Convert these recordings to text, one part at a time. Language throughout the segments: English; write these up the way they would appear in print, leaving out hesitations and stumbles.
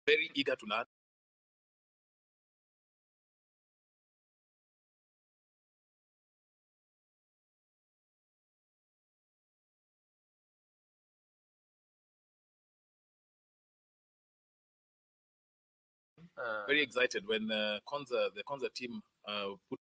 very eager to learn. Very excited when the Konza team put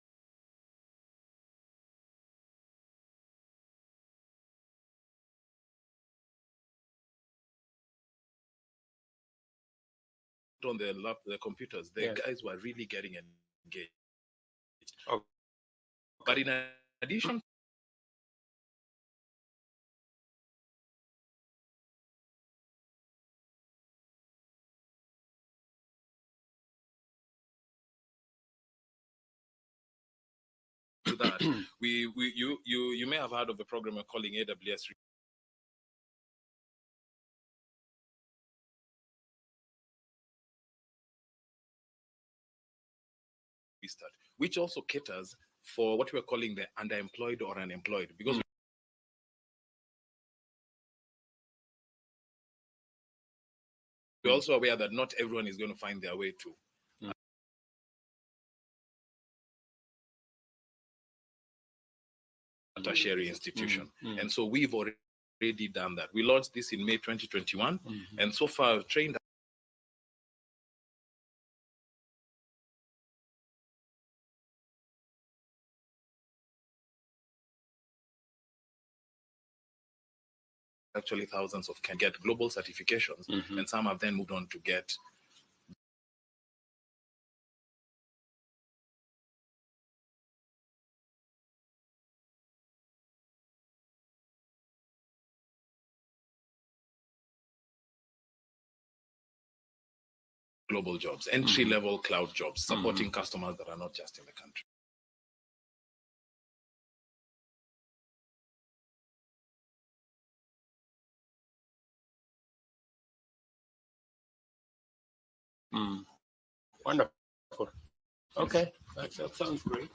on the computers. The guys were really getting engaged. Oh. But in addition to that, you may have heard of a program we're calling AWS Restart, which also caters for what we're calling the underemployed or unemployed, because we're also aware that not everyone is going to find their way to a tertiary institution. And so we've already done that. We launched this in May 2021, and so far I've trained actually thousands of can get global certifications, and some have then moved on to get global jobs, entry-level cloud jobs, supporting customers that are not just in the country. Wonderful. Okay, that sounds great.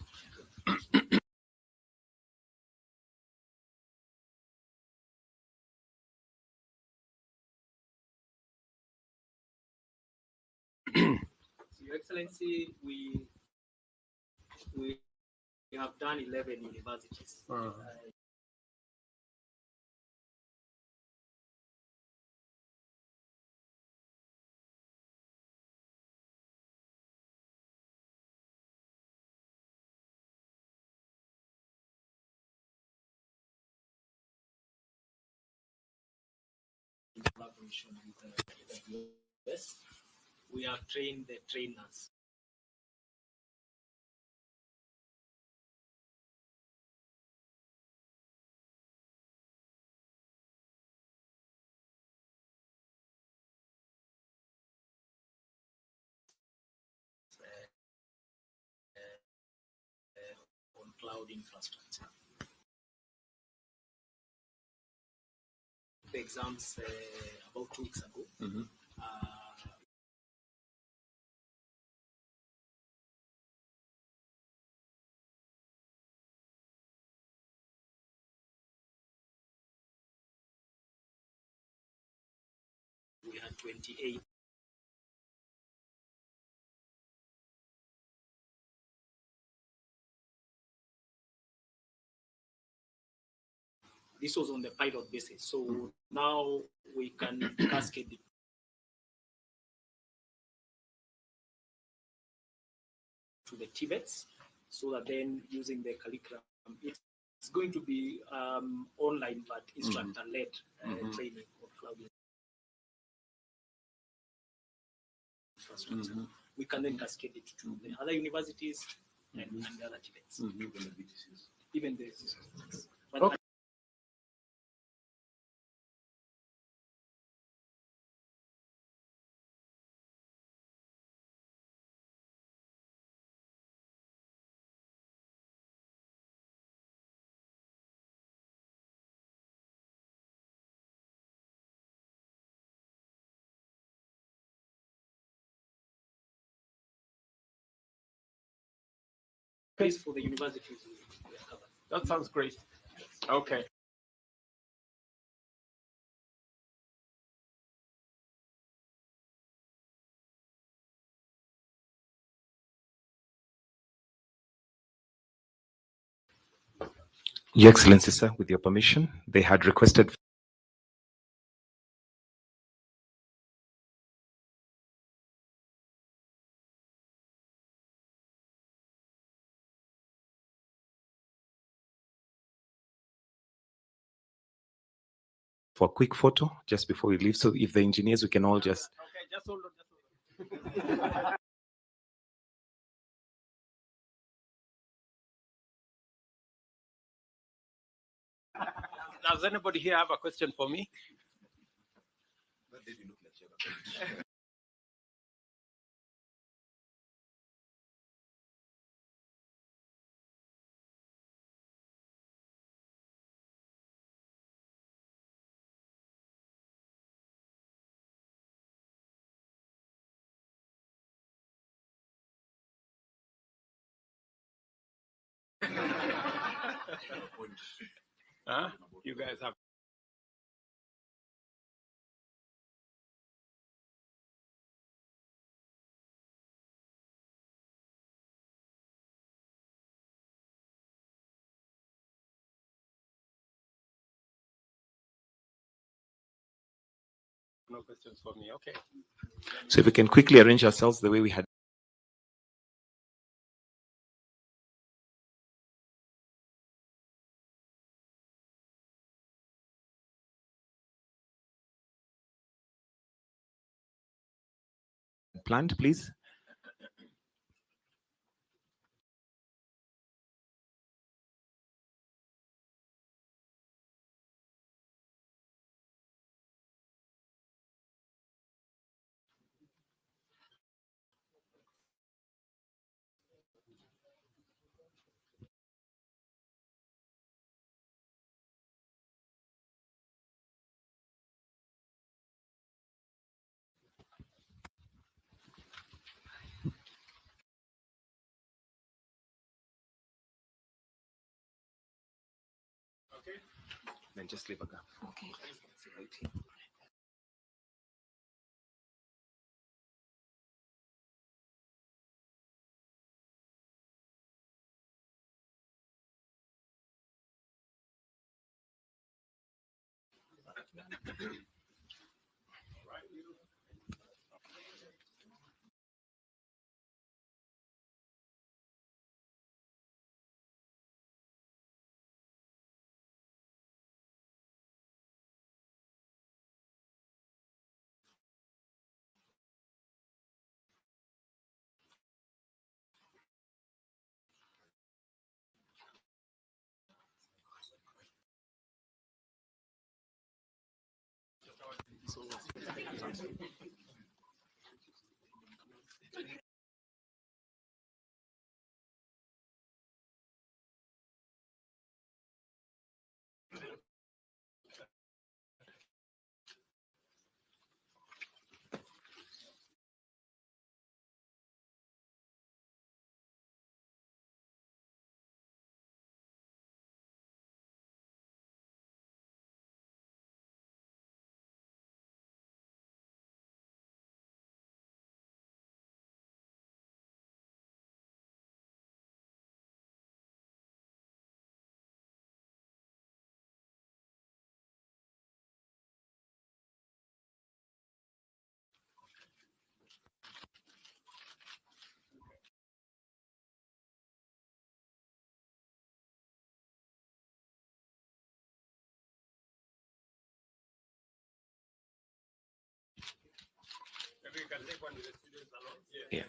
Your Excellency, we have done 11 universities. In collaboration with the AWS, we have trained the trainers. On cloud infrastructure. The exams about 2 weeks ago. We had 28. This was on the pilot basis. So now we can cascade it to the TVETs, so that then using the curriculum, it's going to be online but instructor-led training of cloud infrastructure. We can then cascade it to the other universities and the other TVETs. Even this. Okay. Please, for the universities, we are covered. That sounds great. Okay. Your Excellency, sir, with your permission, they had requested for a quick photo just before we leave. So if the engineers, we can all just... Okay, just hold on. Does anybody here have a question for me? Huh? You guys have. No questions for me. Okay. So if we can quickly arrange ourselves the way we had planned, please. Okay. Then just leave a gap. Okay. Maybe you can take one to the students alone. Yeah.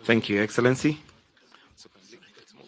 Thank you, Excellency. Let's move.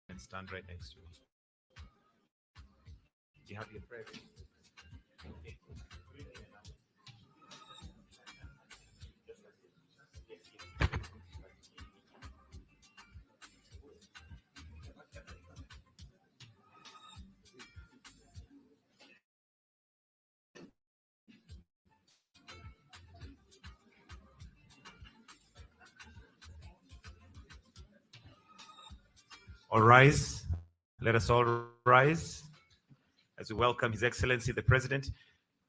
And stand right next to me. You have your prayer. All rise. Let us all rise as we welcome His Excellency the President.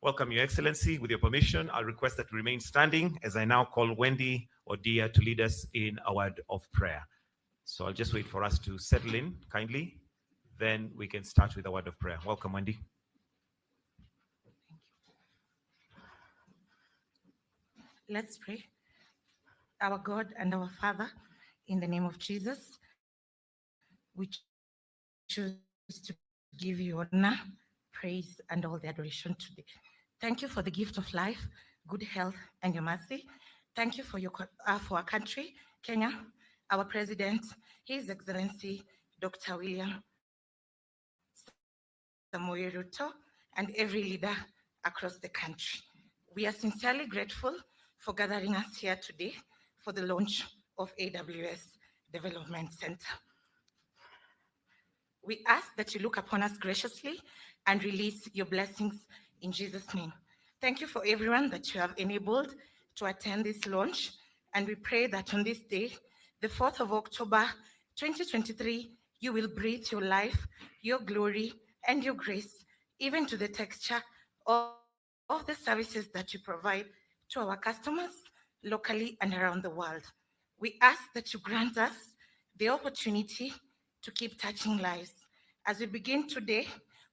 Welcome, Your Excellency. With your permission, I'll request that we remain standing as I now call Wendy Odia to lead us in a word of prayer. So I'll just wait for us to settle in kindly. Then we can start with a word of prayer. Welcome, Wendy. Let's pray. Our God and our Father, in the name of Jesus, we choose to give you honor, praise, and all the adoration today. Thank you for the gift of life, good health, and your mercy. Thank you for for our country, Kenya, our President, His Excellency Dr. William Samoei Ruto, and every leader across the country. We are sincerely grateful for gathering us here today for the launch of AWS Development Center. We ask that you look upon us graciously and release your blessings in Jesus' name. Thank you for everyone that you have enabled to attend this launch, and we pray that on this day, the 4th of October, 2023, you will breathe your life, your glory, and your grace, even to the texture of the services that you provide to our customers locally and around the world. We ask that you grant us the opportunity to keep touching lives As we begin today,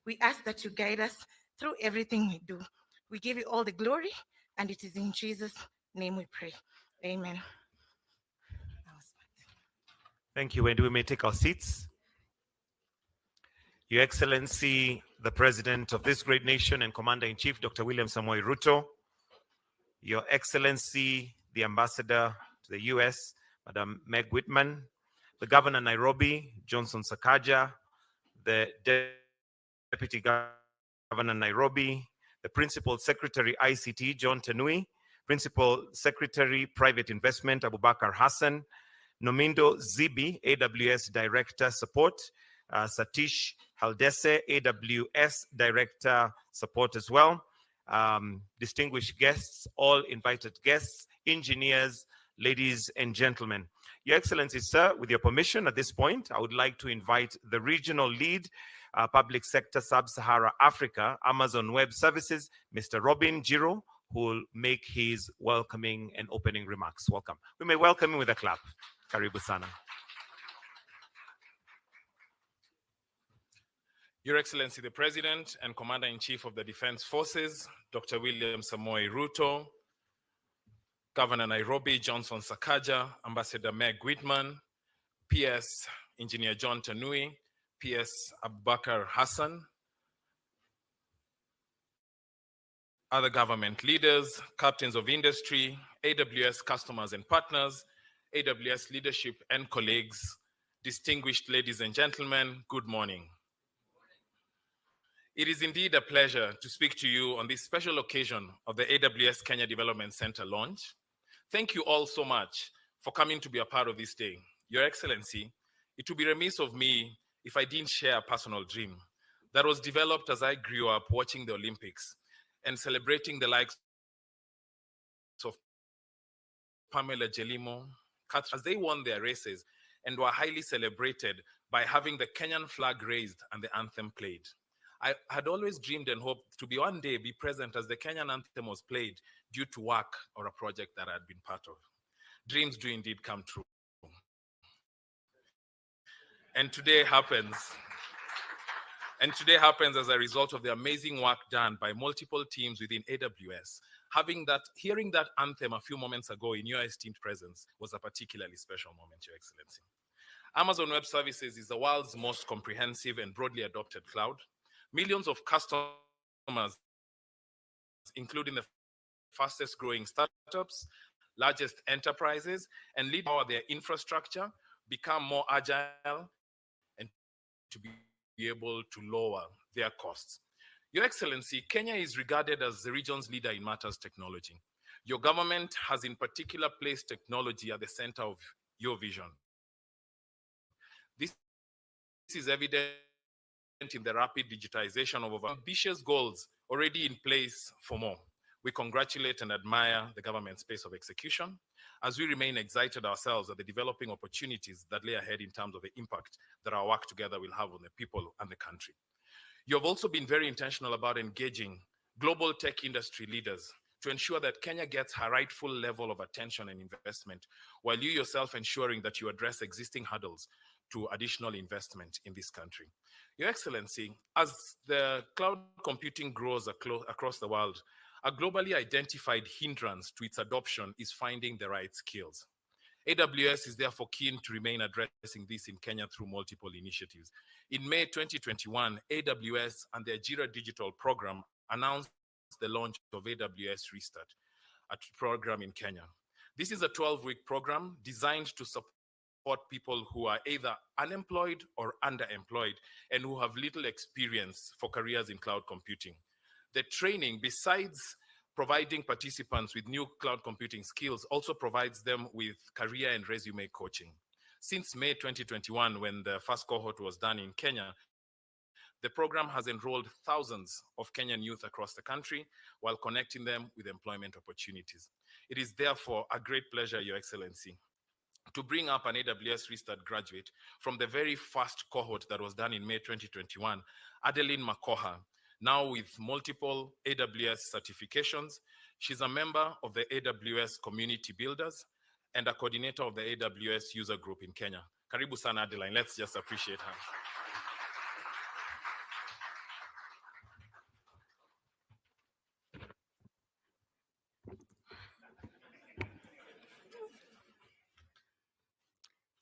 we ask that you guide us through everything we do. We give you all the glory, and it is in Jesus' name we pray. Amen. Thank you, and we may take our seats. Your Excellency, the President of this great nation and Commander-in-Chief, Dr. William Samoei Ruto, Your Excellency, the Ambassador to the US, Madam Meg Whitman, the Governor Nairobi, Johnson Sakaja, the Deputy Governor Nairobi, the Principal Secretary ICT, John Tenui, Principal Secretary Private Investment, Abubakar Hassan, Nomindo Zibi, AWS Director Support, Satish Haldese, AWS Director Support as well, distinguished guests, all invited guests, engineers, ladies and gentlemen. Your Excellency, sir, with your permission at this point, I would like to invite the regional lead, Public Sector Sub-Sahara Africa, Amazon Web Services, Mr. Robin Giro, who will make his welcoming and opening remarks. Welcome. We may welcome him with a clap. Karibu sana. Your Excellency, the President and Commander-in-Chief of the Defense Forces, Dr. William Samoei Ruto, Governor Nairobi, Johnson Sakaja, Ambassador Meg Whitman, PS Engineer John Tanui, PS Abubakar Hassan, other government leaders, captains of industry, AWS customers and partners, AWS leadership and colleagues, distinguished ladies and gentlemen, good morning. It is indeed a pleasure to speak to you on this special occasion of the AWS Kenya Development Center launch. Thank you all so much for coming to be a part of this day. Your Excellency, it would be remiss of me if I didn't share a personal dream that was developed as I grew up watching the Olympics and celebrating the likes of Pamela Jelimo, as they won their races and were highly celebrated by having the Kenyan flag raised and the anthem played. I had always dreamed and hoped to be one day be present as the Kenyan anthem was played due to work or a project that I had been part of. Dreams do indeed come true. And today happens as a result of the amazing work done by multiple teams within AWS. Hearing that anthem a few moments ago in your esteemed presence was a particularly special moment, Your Excellency. Amazon Web Services is the world's most comprehensive and broadly adopted cloud. Millions of customers, including the fastest growing startups, largest enterprises, and lead power their infrastructure, become more agile and to be able to lower their costs. Your Excellency, Kenya is regarded as the region's leader in matters technology. Your government has in particular placed technology at the center of your vision. This is evident in the rapid digitization of our ambitious goals already in place for more. We congratulate and admire the government's pace of execution as we remain excited ourselves at the developing opportunities that lay ahead in terms of the impact that our work together will have on the people and the country. You have also been very intentional about engaging global tech industry leaders to ensure that Kenya gets her rightful level of attention and investment, while you yourself ensuring that you address existing hurdles to additional investment in this country. Your Excellency, as the cloud computing grows across the world, a globally identified hindrance to its adoption is finding the right skills. AWS is therefore keen to remain addressing this in Kenya through multiple initiatives. In May 2021, AWS and the Ajira Digital Program announced the launch of AWS Restart, a program in Kenya. This is a 12-week program designed to support people who are either unemployed or underemployed and who have little experience for careers in cloud computing. The training, besides providing participants with new cloud computing skills, also provides them with career and resume coaching. Since May 2021, when the first cohort was done in Kenya, the program has enrolled thousands of Kenyan youth across the country while connecting them with employment opportunities. It is therefore a great pleasure, Your Excellency, to bring up an AWS Restart graduate from the very first cohort that was done in May 2021, Adeline Makoha, now with multiple AWS certifications. She's a member of the AWS Community Builders and a coordinator of the AWS User Group in Kenya. Karibu sana, Adeline. Let's just appreciate her.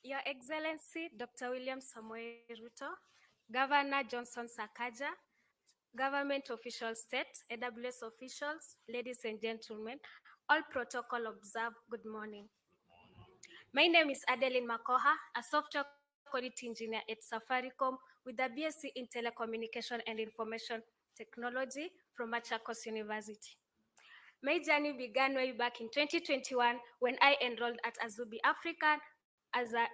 Your Excellency, Dr. William Samoei Ruto, Governor Johnson Sakaja, government officials, state, AWS officials, ladies and gentlemen, all protocol observed, good morning. My name is Adeline Makoha, a software quality engineer at Safaricom with a BSc in Telecommunication and Information Technology from Machakos University. My journey began way back in 2021 when I enrolled at Azubi Africa as a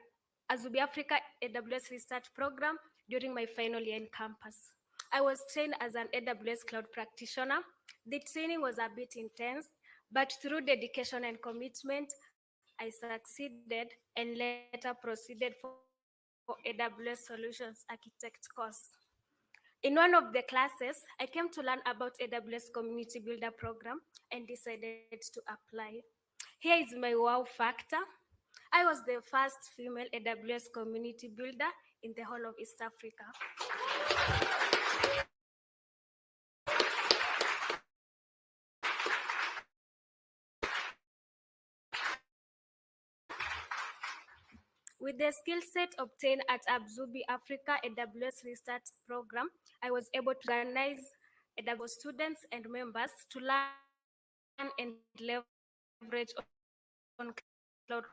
Azubi Africa AWS Research Program during my final year in campus. I was trained as an AWS cloud practitioner. The training was a bit intense, but through dedication and commitment, I succeeded and later proceeded for AWS Solutions Architect course. In one of the classes, I came to learn about AWS Community Builder Program and decided to apply. Here is my wow factor. I was the first female AWS Community Builder in the whole of East Africa. With the skill set obtained at Azubi Africa AWS Research Program, I was able to organize AWS students and members to learn and leverage on cloud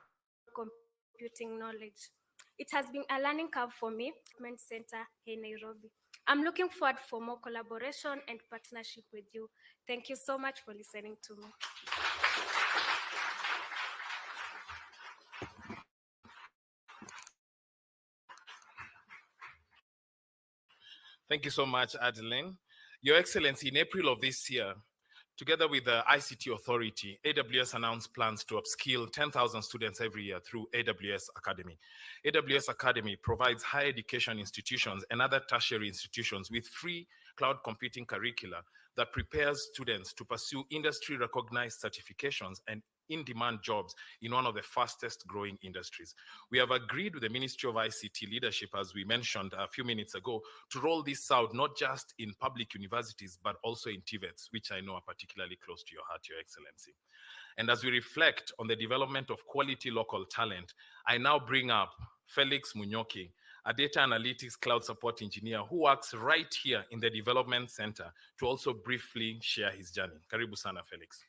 computing knowledge. It has been a learning curve for me at Development Center in Nairobi. I'm looking forward for more collaboration and partnership with you. Thank you so much for listening to me. Thank you so much, Adeline. Your Excellency, in April of this year, together with the ICT Authority, AWS announced plans to upskill 10,000 students every year through AWS Academy. AWS Academy provides higher education institutions and other tertiary institutions with free cloud computing curricula that prepares students to pursue industry-recognized certifications and in-demand jobs in one of the fastest growing industries. We have agreed with the Ministry of ICT leadership, as we mentioned a few minutes ago, to roll this out not just in public universities, but also in TVETs, which I know are particularly close to your heart, Your Excellency. And as we reflect on the development of quality local talent, I now bring up Felix Munyoki, a data analytics cloud support engineer who works right here in the development center, to also briefly share his journey. Karibu sana, Felix.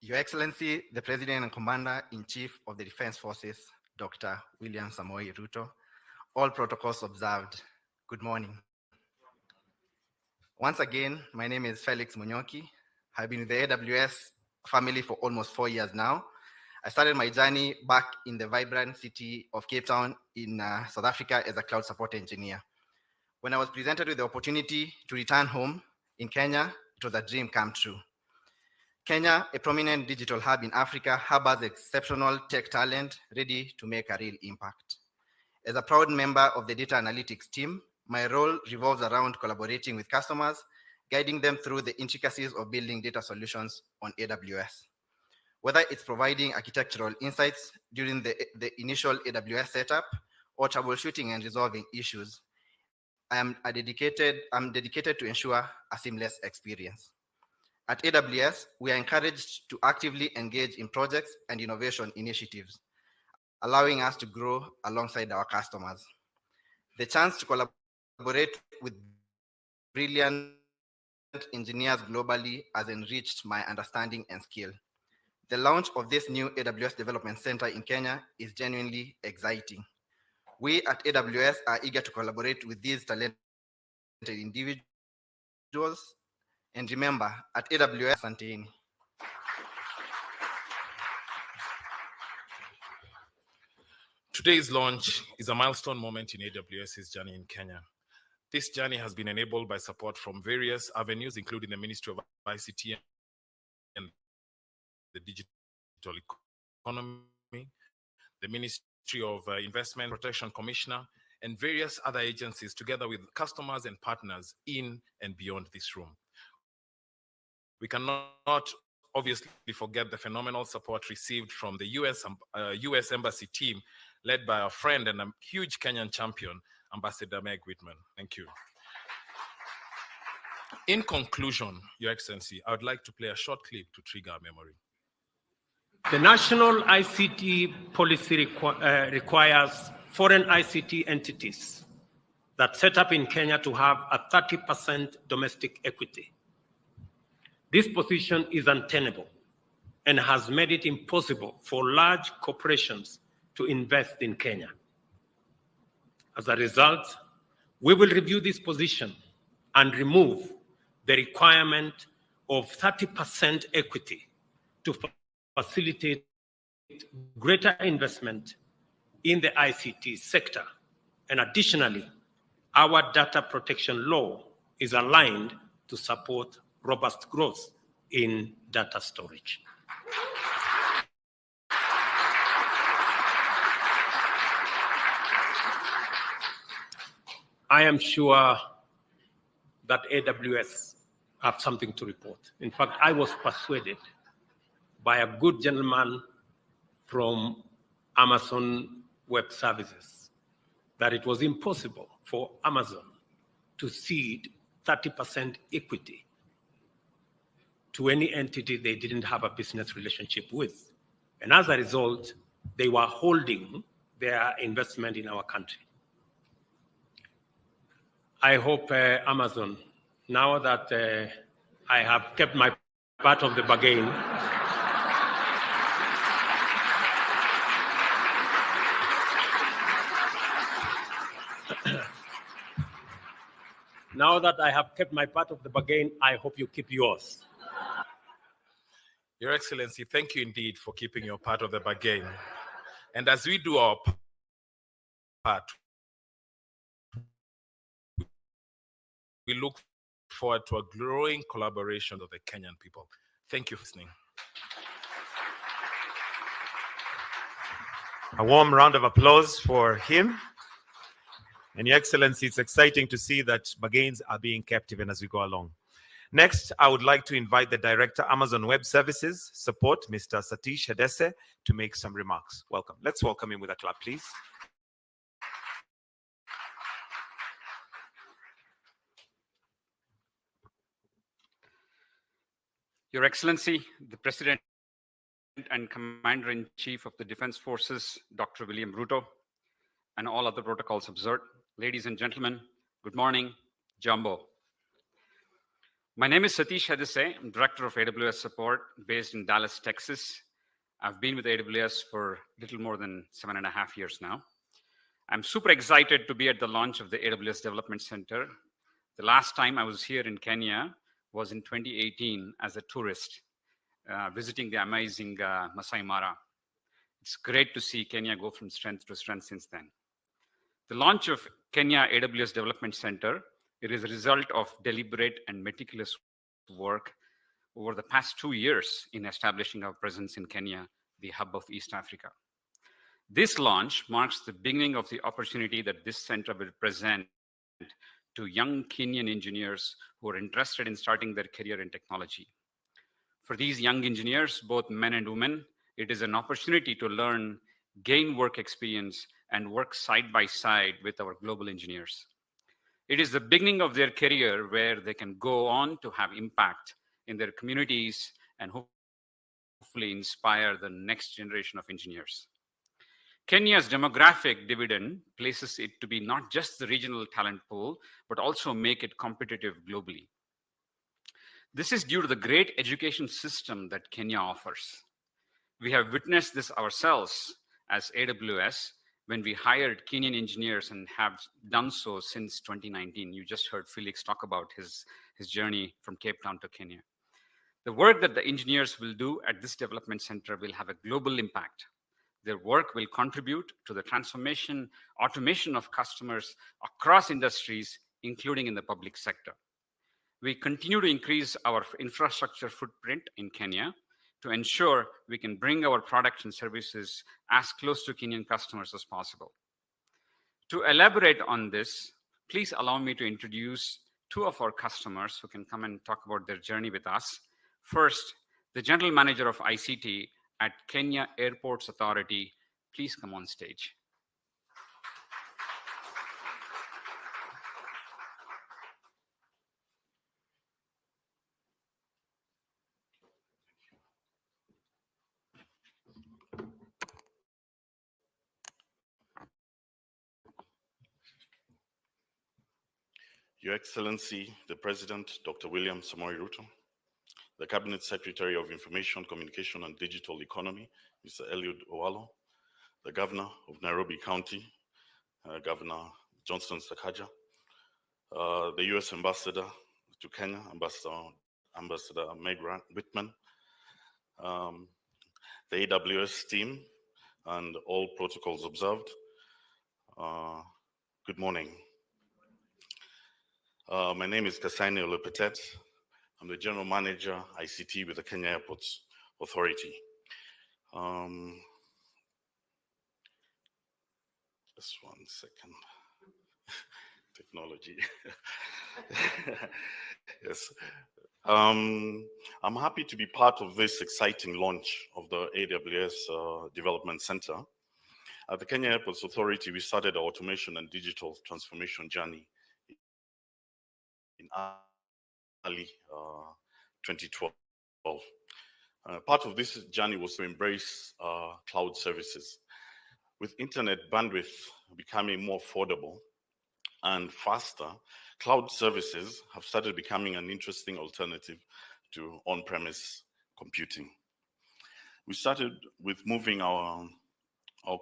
Your Excellency, the President and Commander-in-Chief of the Defense Forces, Dr. William Samoei Ruto, all protocols observed, good morning. Once again, my name is Felix Munyoki. I've been with the AWS family for almost 4 years now. I started my journey back in the vibrant city of Cape Town in South Africa as a cloud support engineer. When I was presented with the opportunity to return home in Kenya, it was a dream come true. Kenya, a prominent digital hub in Africa, harbors exceptional tech talent ready to make a real impact. As a proud member of the data analytics team, my role revolves around collaborating with customers, guiding them through the intricacies of building data solutions on AWS. Whether it's providing architectural insights during the initial AWS setup or troubleshooting and resolving issues, I'm dedicated to ensure a seamless experience. At AWS, we are encouraged to actively engage in projects and innovation initiatives, allowing us to grow alongside our customers. The chance to collaborate with brilliant engineers globally has enriched my understanding and skill. The launch of this new AWS Development Center in Kenya is genuinely exciting. We at AWS are eager to collaborate with these talented individuals. And remember, at AWS, Santini. Today's launch is a milestone moment in AWS's journey in Kenya. This journey has been enabled by support from various avenues, including the Ministry of ICT and the Digital Economy, the Ministry of Investment Protection Commissioner, and various other agencies, together with customers and partners in and beyond this room. We cannot obviously forget the phenomenal support received from the US Embassy team, led by our friend and a huge Kenyan champion, Ambassador Meg Whitman. Thank you. In conclusion, Your Excellency, I would like to play a short clip to trigger our memory. The national ICT policy requires foreign ICT entities that set up in Kenya to have a 30% domestic equity. This position is untenable and has made it impossible for large corporations to invest in Kenya. As a result, we will review this position and remove the requirement of 30% equity to facilitate greater investment in the ICT sector. And additionally, our data protection law is aligned to support robust growth in data storage. I am sure that AWS have something to report. In fact, I was persuaded by a good gentleman from Amazon Web Services that it was impossible for Amazon to cede 30% equity to any entity they didn't have a business relationship with. And as a result, they were holding their investment in our country. I hope Amazon, now that I have kept my part of the bargain, now that I have kept my part of the bargain, I hope you keep yours. Your Excellency, thank you indeed for keeping your part of the bargain. And as we do our part, we look forward to a growing collaboration with the Kenyan people. Thank you for listening. A warm round of applause for him. And Your Excellency, it's exciting to see that bargains are being kept even as we go along. Next, I would like to invite the Director, Amazon Web Services Support, Mr. Satish Hedese, to make some remarks. Welcome. Let's welcome him with a clap, please. Your Excellency, the President and Commander-in-Chief of the Defense Forces, Dr. William Ruto, and all other protocols observed. Ladies and gentlemen, good morning, Jumbo. My name is Satish Hedese. I'm Director of AWS Support based in Dallas, Texas. I've been with AWS for a little more than 7.5 years now. I'm super excited to be at the launch of the AWS Development Center. The last time I was here in Kenya was in 2018 as a tourist, visiting the amazing Masai Mara. It's great to see Kenya go from strength to strength since then. The launch of Kenya AWS Development Center, it is a result of deliberate and meticulous work over the past 2 years in establishing our presence in Kenya, the hub of East Africa. This launch marks the beginning of the opportunity that this center will present to young Kenyan engineers who are interested in starting their career in technology. For these young engineers, both men and women, it is an opportunity to learn, gain work experience, and work side by side with our global engineers. It is the beginning of their career where they can go on to have impact in their communities and hopefully inspire the next generation of engineers. Kenya's demographic dividend places it to be not just the regional talent pool, but also make it competitive globally. This is due to the great education system that Kenya offers. We have witnessed this ourselves as AWS when we hired Kenyan engineers and have done so since 2019. You just heard Felix talk about his journey from Cape Town to Kenya. The work that the engineers will do at this development center will have a global impact. Their work will contribute to the transformation, automation of customers across industries, including in the public sector. We continue to increase our infrastructure footprint in Kenya to ensure we can bring our products and services as close to Kenyan customers as possible. To elaborate on this, please allow me to introduce two of our customers who can come and talk about their journey with us. First, the General Manager of ICT at Kenya Airports Authority. Please come on stage. Your Excellency, the President, Dr. William Samoei Ruto, the Cabinet Secretary of Information, Communication and Digital Economy, Mr. Eliud Owalo, the Governor of Nairobi County, Governor Johnson Sakaja, the U.S. Ambassador to Kenya, Ambassador Meg Whitman, the AWS team, and all protocols observed. Good morning. My name is Kasaini Olepetet. I'm the General Manager, ICT with the Kenya Airports Authority. Just 1 second. Technology. Yes. I'm happy to be part of this exciting launch of the AWS Development Center. At the Kenya Airports Authority, we started our automation and digital transformation journey in early 2012. Part of this journey was to embrace cloud services. With internet bandwidth becoming more affordable and faster, cloud services have started becoming an interesting alternative to on-premise computing. We started with moving our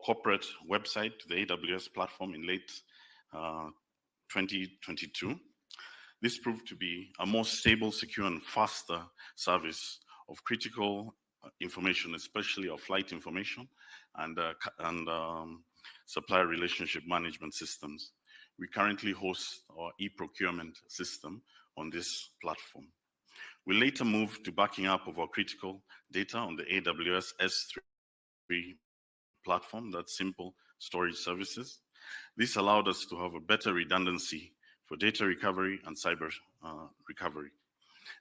corporate website to the AWS platform in late 2022. This proved to be a more stable, secure, and faster service of critical information, especially of flight information and supplier relationship management systems. We currently host our e-procurement system on this platform. We later moved to backing up of our critical data on the AWS S3 platform, that's simple storage services. This allowed us to have a better redundancy for data recovery and cyber recovery.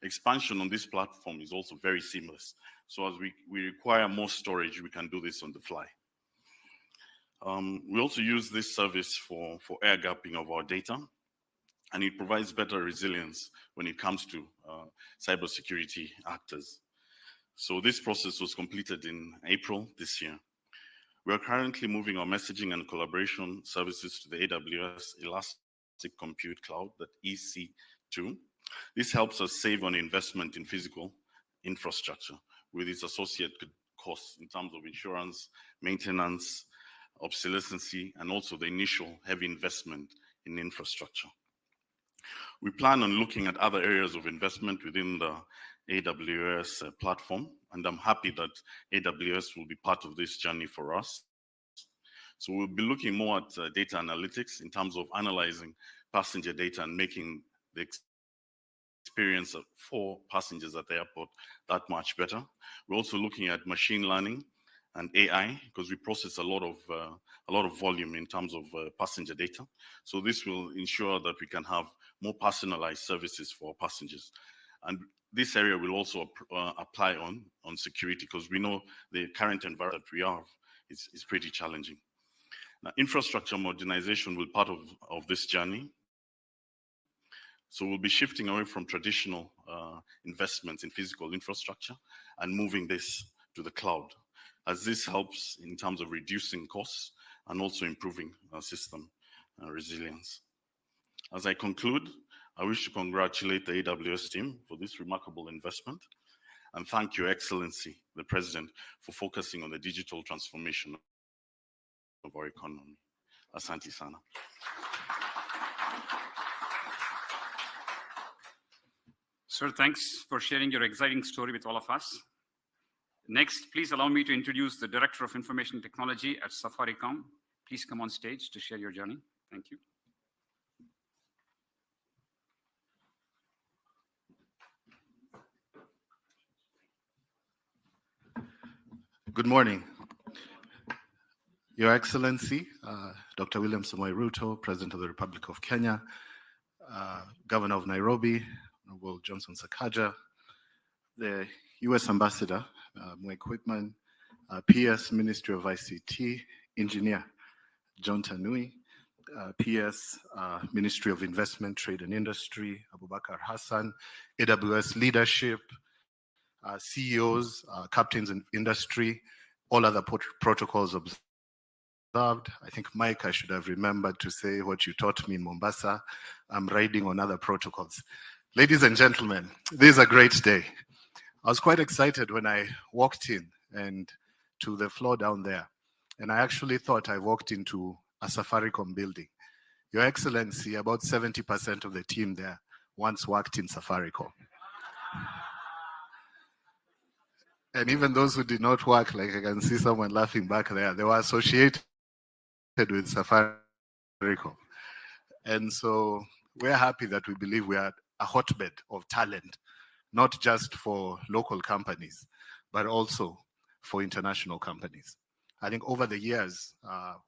Expansion on this platform is also very seamless. So as we require more storage, we can do this on the fly. We also use this service for air gapping of our data, and it provides better resilience when it comes to cybersecurity actors. So this process was completed in April this year. We are currently moving our messaging and collaboration services to the AWS Elastic Compute Cloud, that EC2. This helps us save on investment in physical infrastructure with its associated costs in terms of insurance, maintenance, obsolescence, and also the initial heavy investment in infrastructure. We plan on looking at other areas of investment within the AWS platform, and I'm happy that AWS will be part of this journey for us. So we'll be looking more at data analytics in terms of analyzing passenger data and making the experience for passengers at the airport that much better. We're also looking at machine learning and AI because we process a lot of volume in terms of passenger data. So this will ensure that we can have more personalized services for passengers. And this area will also apply on security because we know the current environment we have is pretty challenging. Now, infrastructure modernization will be part of this journey. So we'll be shifting away from traditional investments in physical infrastructure and moving this to the cloud, as this helps in terms of reducing costs and also improving system resilience. As I conclude, I wish to congratulate the AWS team for this remarkable investment and thank Your Excellency, the President, for focusing on the digital transformation of our economy. Asante sana. Sir, thanks for sharing your exciting story with all of us. Next, please allow me to introduce the Director of Information Technology at Safaricom. Please come on stage to share your journey. Thank you. Good morning. Your Excellency, Dr. William Samoei Ruto, President of the Republic of Kenya, Governor of Nairobi, Honorable Johnson Sakaja, the U.S. Ambassador, Meg Whitman, PS, Ministry of ICT, Engineer John Tanui, PS, Ministry of Investment, Trade and Industry, Abubakar Hassan, AWS leadership, CEOs, captains in industry, all other protocols observed. observed. I think, Mike, I should have remembered to say what you taught me in Mombasa. I'm riding on other protocols. Ladies and gentlemen, this is a great day. I was quite excited when I walked in and to the floor down there. And I actually thought I walked into a Safaricom building. Your Excellency, about 70% of the team there once worked in Safaricom. And even those who did not work, like I can see someone laughing back there, they were associated with Safaricom. And so we're happy that we believe we are a hotbed of talent, not just for local companies, but also for international companies. I think over the years,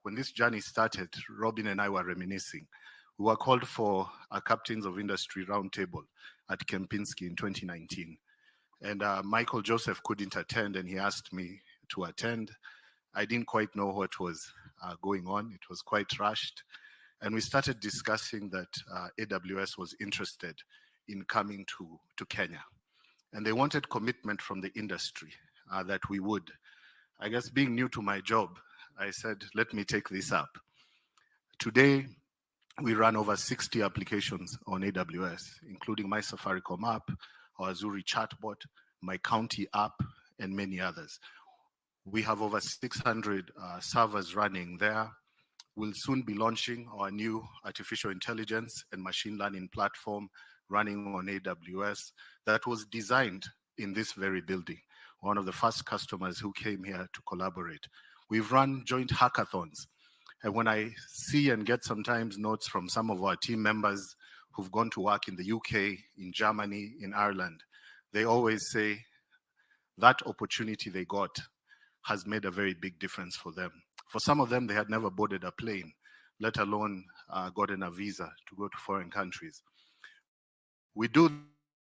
when this journey started, Robin and I were reminiscing. We were called for a Captains of Industry roundtable at Kempinski in 2019. And Michael Joseph couldn't attend, and he asked me to attend. I didn't quite know what was going on. It was quite rushed. And we started discussing that AWS was interested in coming to Kenya. And they wanted commitment from the industry that we would. I guess being new to my job, I said, let me take this up. Today, we run over 60 applications on AWS, including my Safaricom app, our Zuri chatbot, my county app, and many others. We have over 600 servers running there. We'll soon be launching our new artificial intelligence and machine learning platform running on AWS that was designed in this very building. One of the first customers who came here to collaborate. We've run joint hackathons. And when I see and get sometimes notes from some of our team members who've gone to work in the UK, in Germany, in Ireland, they always say that opportunity they got has made a very big difference for them. For some of them, they had never boarded a plane, let alone gotten a visa to go to foreign countries. We do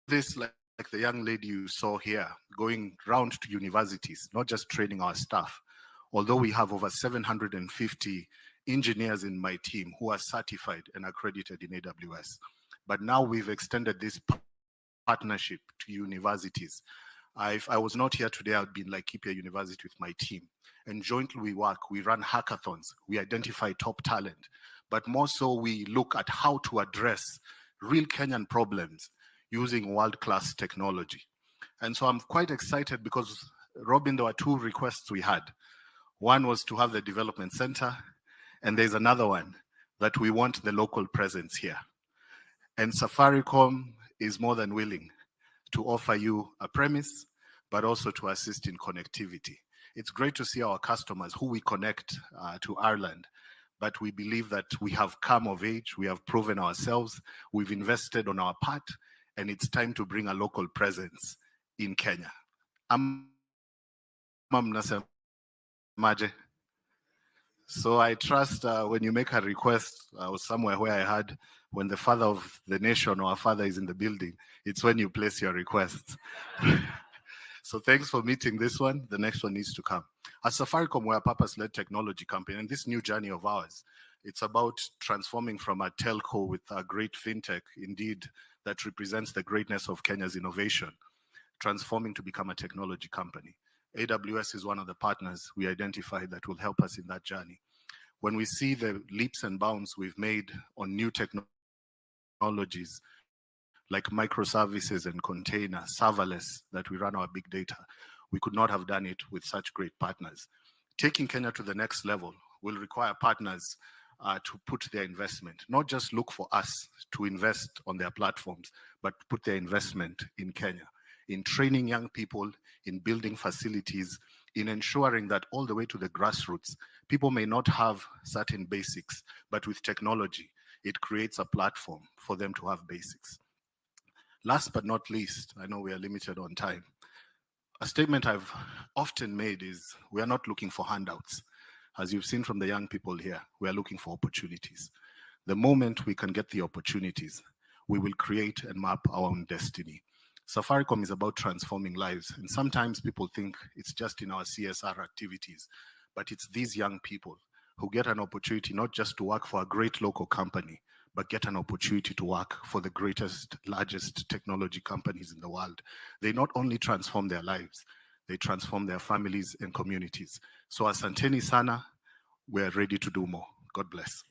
this like the young lady you saw here, going round to universities, not just training our staff. Although we have over 750 engineers in my team who are certified and accredited in AWS. But now we've extended this partnership to universities. If I was not here today, I'd be in Laikipia University with my team. And jointly we work, we run hackathons, we identify top talent. But more so, we look at how to address real Kenyan problems using world-class technology. And so I'm quite excited because, Robin, there were two requests we had. One was to have the development center, and there's another one that we want the local presence here. And Safaricom is more than willing to offer you a premise, but also to assist in connectivity. It's great to see our customers who we connect to Ireland, but we believe that we have come of age, we have proven ourselves, we've invested on our part, and it's time to bring a local presence in Kenya. So I trust when you make a request, or somewhere where I heard when the father of the nation or our father is in the building, it's when you place your requests. So thanks for meeting this one. The next one needs to come. At Safaricom, we're a purpose-led technology company, and this new journey of ours, it's about transforming from a telco with a great fintech, indeed, that represents the greatness of Kenya's innovation, transforming to become a technology company. AWS is one of the partners we identified that will help us in that journey. When we see the leaps and bounds we've made on new technologies, like microservices and container, serverless, that we run our big data, we could not have done it with such great partners. Taking Kenya to the next level will require partners to put their investment, not just look for us to invest on their platforms, but put their investment in Kenya, in training young people, in building facilities, in ensuring that all the way to the grassroots, people may not have certain basics, but with technology, it creates a platform for them to have basics. Last but not least, I know we are limited on time. A statement I've often made is we are not looking for handouts. As you've seen from the young people here, we are looking for opportunities. The moment we can get the opportunities, we will create and map our own destiny. Safaricom is about transforming lives. And sometimes people think it's just in our CSR activities, but it's these young people who get an opportunity not just to work for a great local company, but get an opportunity to work for the greatest, largest technology companies in the world. They not only transform their lives, they transform their families and communities. So asanteni sana, we're ready to do more. God bless.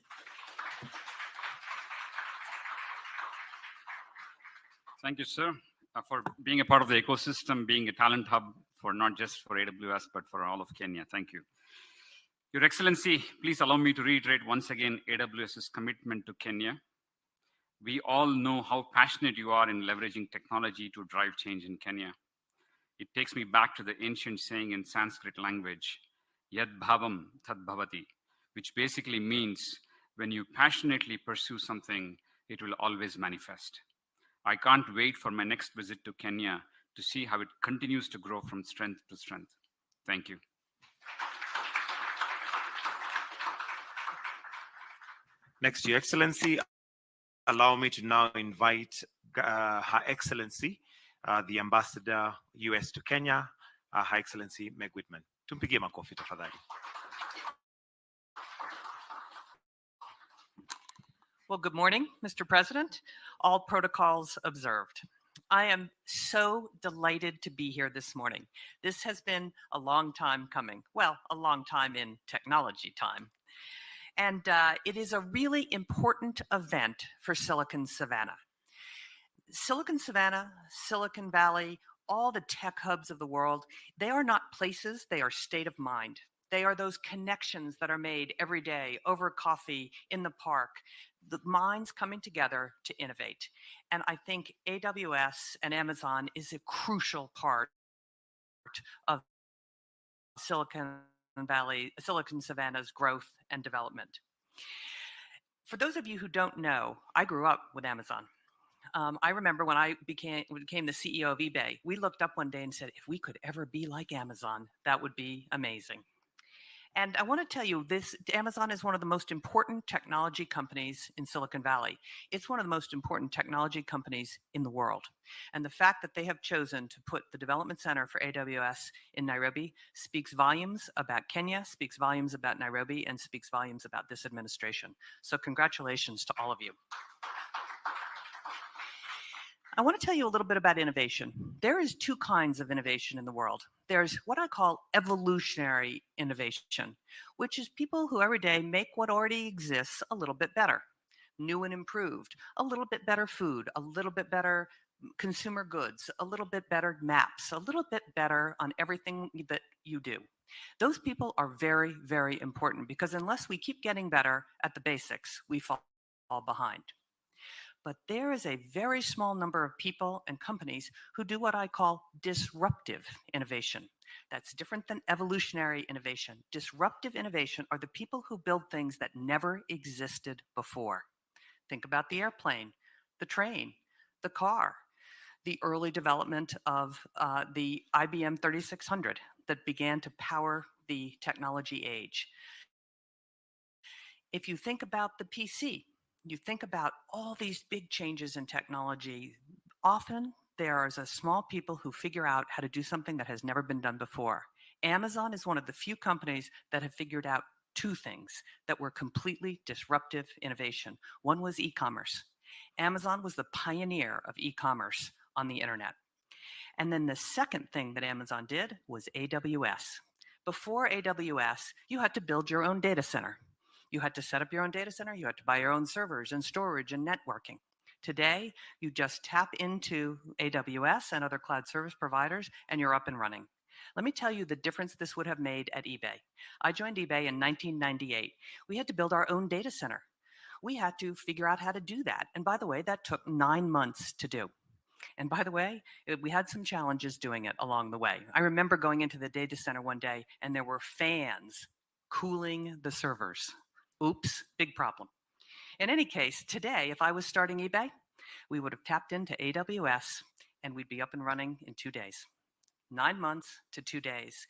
Thank you, sir, for being a part of the ecosystem, being a talent hub for not just for AWS, but for all of Kenya. Thank you. Your Excellency, please allow me to reiterate once again AWS's commitment to Kenya. We all know how passionate you are in leveraging technology to drive change in Kenya. It takes me back to the ancient saying in Sanskrit language, Yad Bhavam Tad Bhavati, which basically means when you passionately pursue something, it will always manifest. I can't wait for my next visit to Kenya to see how it continues to grow from strength to strength. Thank you. Next, Your Excellency, allow me to now invite Her Excellency, the Ambassador US to Kenya, Her Excellency Meg Whitman. Tumpigie makofi tafadhali. Well, good morning, Mr. President. All protocols observed. I am so delighted to be here this morning. This has been a long time coming. Well, a long time in technology time. And it is a really important event for Silicon Savannah. Silicon Savannah, Silicon Valley, all the tech hubs of the world, they are not places, they are state of mind. They are those connections that are made every day over coffee, in the park, the minds coming together to innovate. And I think AWS and Amazon is a crucial part of Silicon Valley, Silicon Savannah's growth and development. For those of you who don't know, I grew up with Amazon. I remember when I became the CEO of eBay, we looked up one day and said, if we could ever be like Amazon, that would be amazing. And I want to tell you this, Amazon is one of the most important technology companies in Silicon Valley. It's one of the most important technology companies in the world. And the fact that they have chosen to put the development center for AWS in Nairobi speaks volumes about Kenya, speaks volumes about Nairobi, and speaks volumes about this administration. So congratulations to all of you. I want to tell you a little bit about innovation. There is two kinds of innovation in the world. There's what I call evolutionary innovation, which is people who every day make what already exists a little bit better, new and improved, a little bit better food, a little bit better consumer goods, a little bit better maps, a little bit better on everything that you do. Those people are very, very important because unless we keep getting better at the basics, we fall behind. But there is a very small number of people and companies who do what I call disruptive innovation. That's different than evolutionary innovation. Disruptive innovation are the people who build things that never existed before. Think about the airplane, the train, the car, the early development of the IBM 3600 that began to power the technology age. If you think about the PC, you think about all these big changes in technology, often there is a small people who figure out how to do something that has never been done before. Amazon is one of the few companies that have figured out two things that were completely disruptive innovation. One was e-commerce. Amazon was the pioneer of e-commerce on the internet. And then the second thing that Amazon did was AWS. Before AWS, you had to build your own data center. You had to set up your own data center. You had to buy your own servers and storage and networking. Today, you just tap into AWS and other cloud service providers, and you're up and running. Let me tell you the difference this would have made at eBay. I joined eBay in 1998. We had to build our own data center. We had to figure out how to do that. And by the way, that took 9 months to do. And by the way, we had some challenges doing it along the way. I remember going into the data center one day, and there were fans cooling the servers. Oops, big problem. In any case, today, if I was starting eBay, we would have tapped into AWS and we'd be up and running in 2 days. 9 months to 2 days.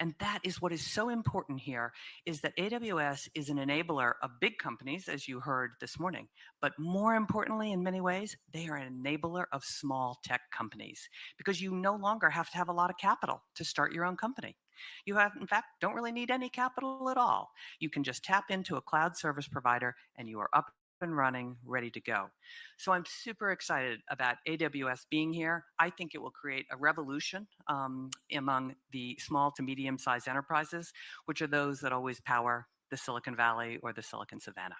And that is what is so important here, is that AWS is an enabler of big companies, as you heard this morning. But more importantly, in many ways, they are an enabler of small tech companies because you no longer have to have a lot of capital to start your own company. You have, in fact, don't really need any capital at all. You can just tap into a cloud service provider and you are up and running, ready to go. So I'm super excited about AWS being here. I think it will create a revolution among the small to medium-sized enterprises, which are those that always power the Silicon Valley or the Silicon Savannah.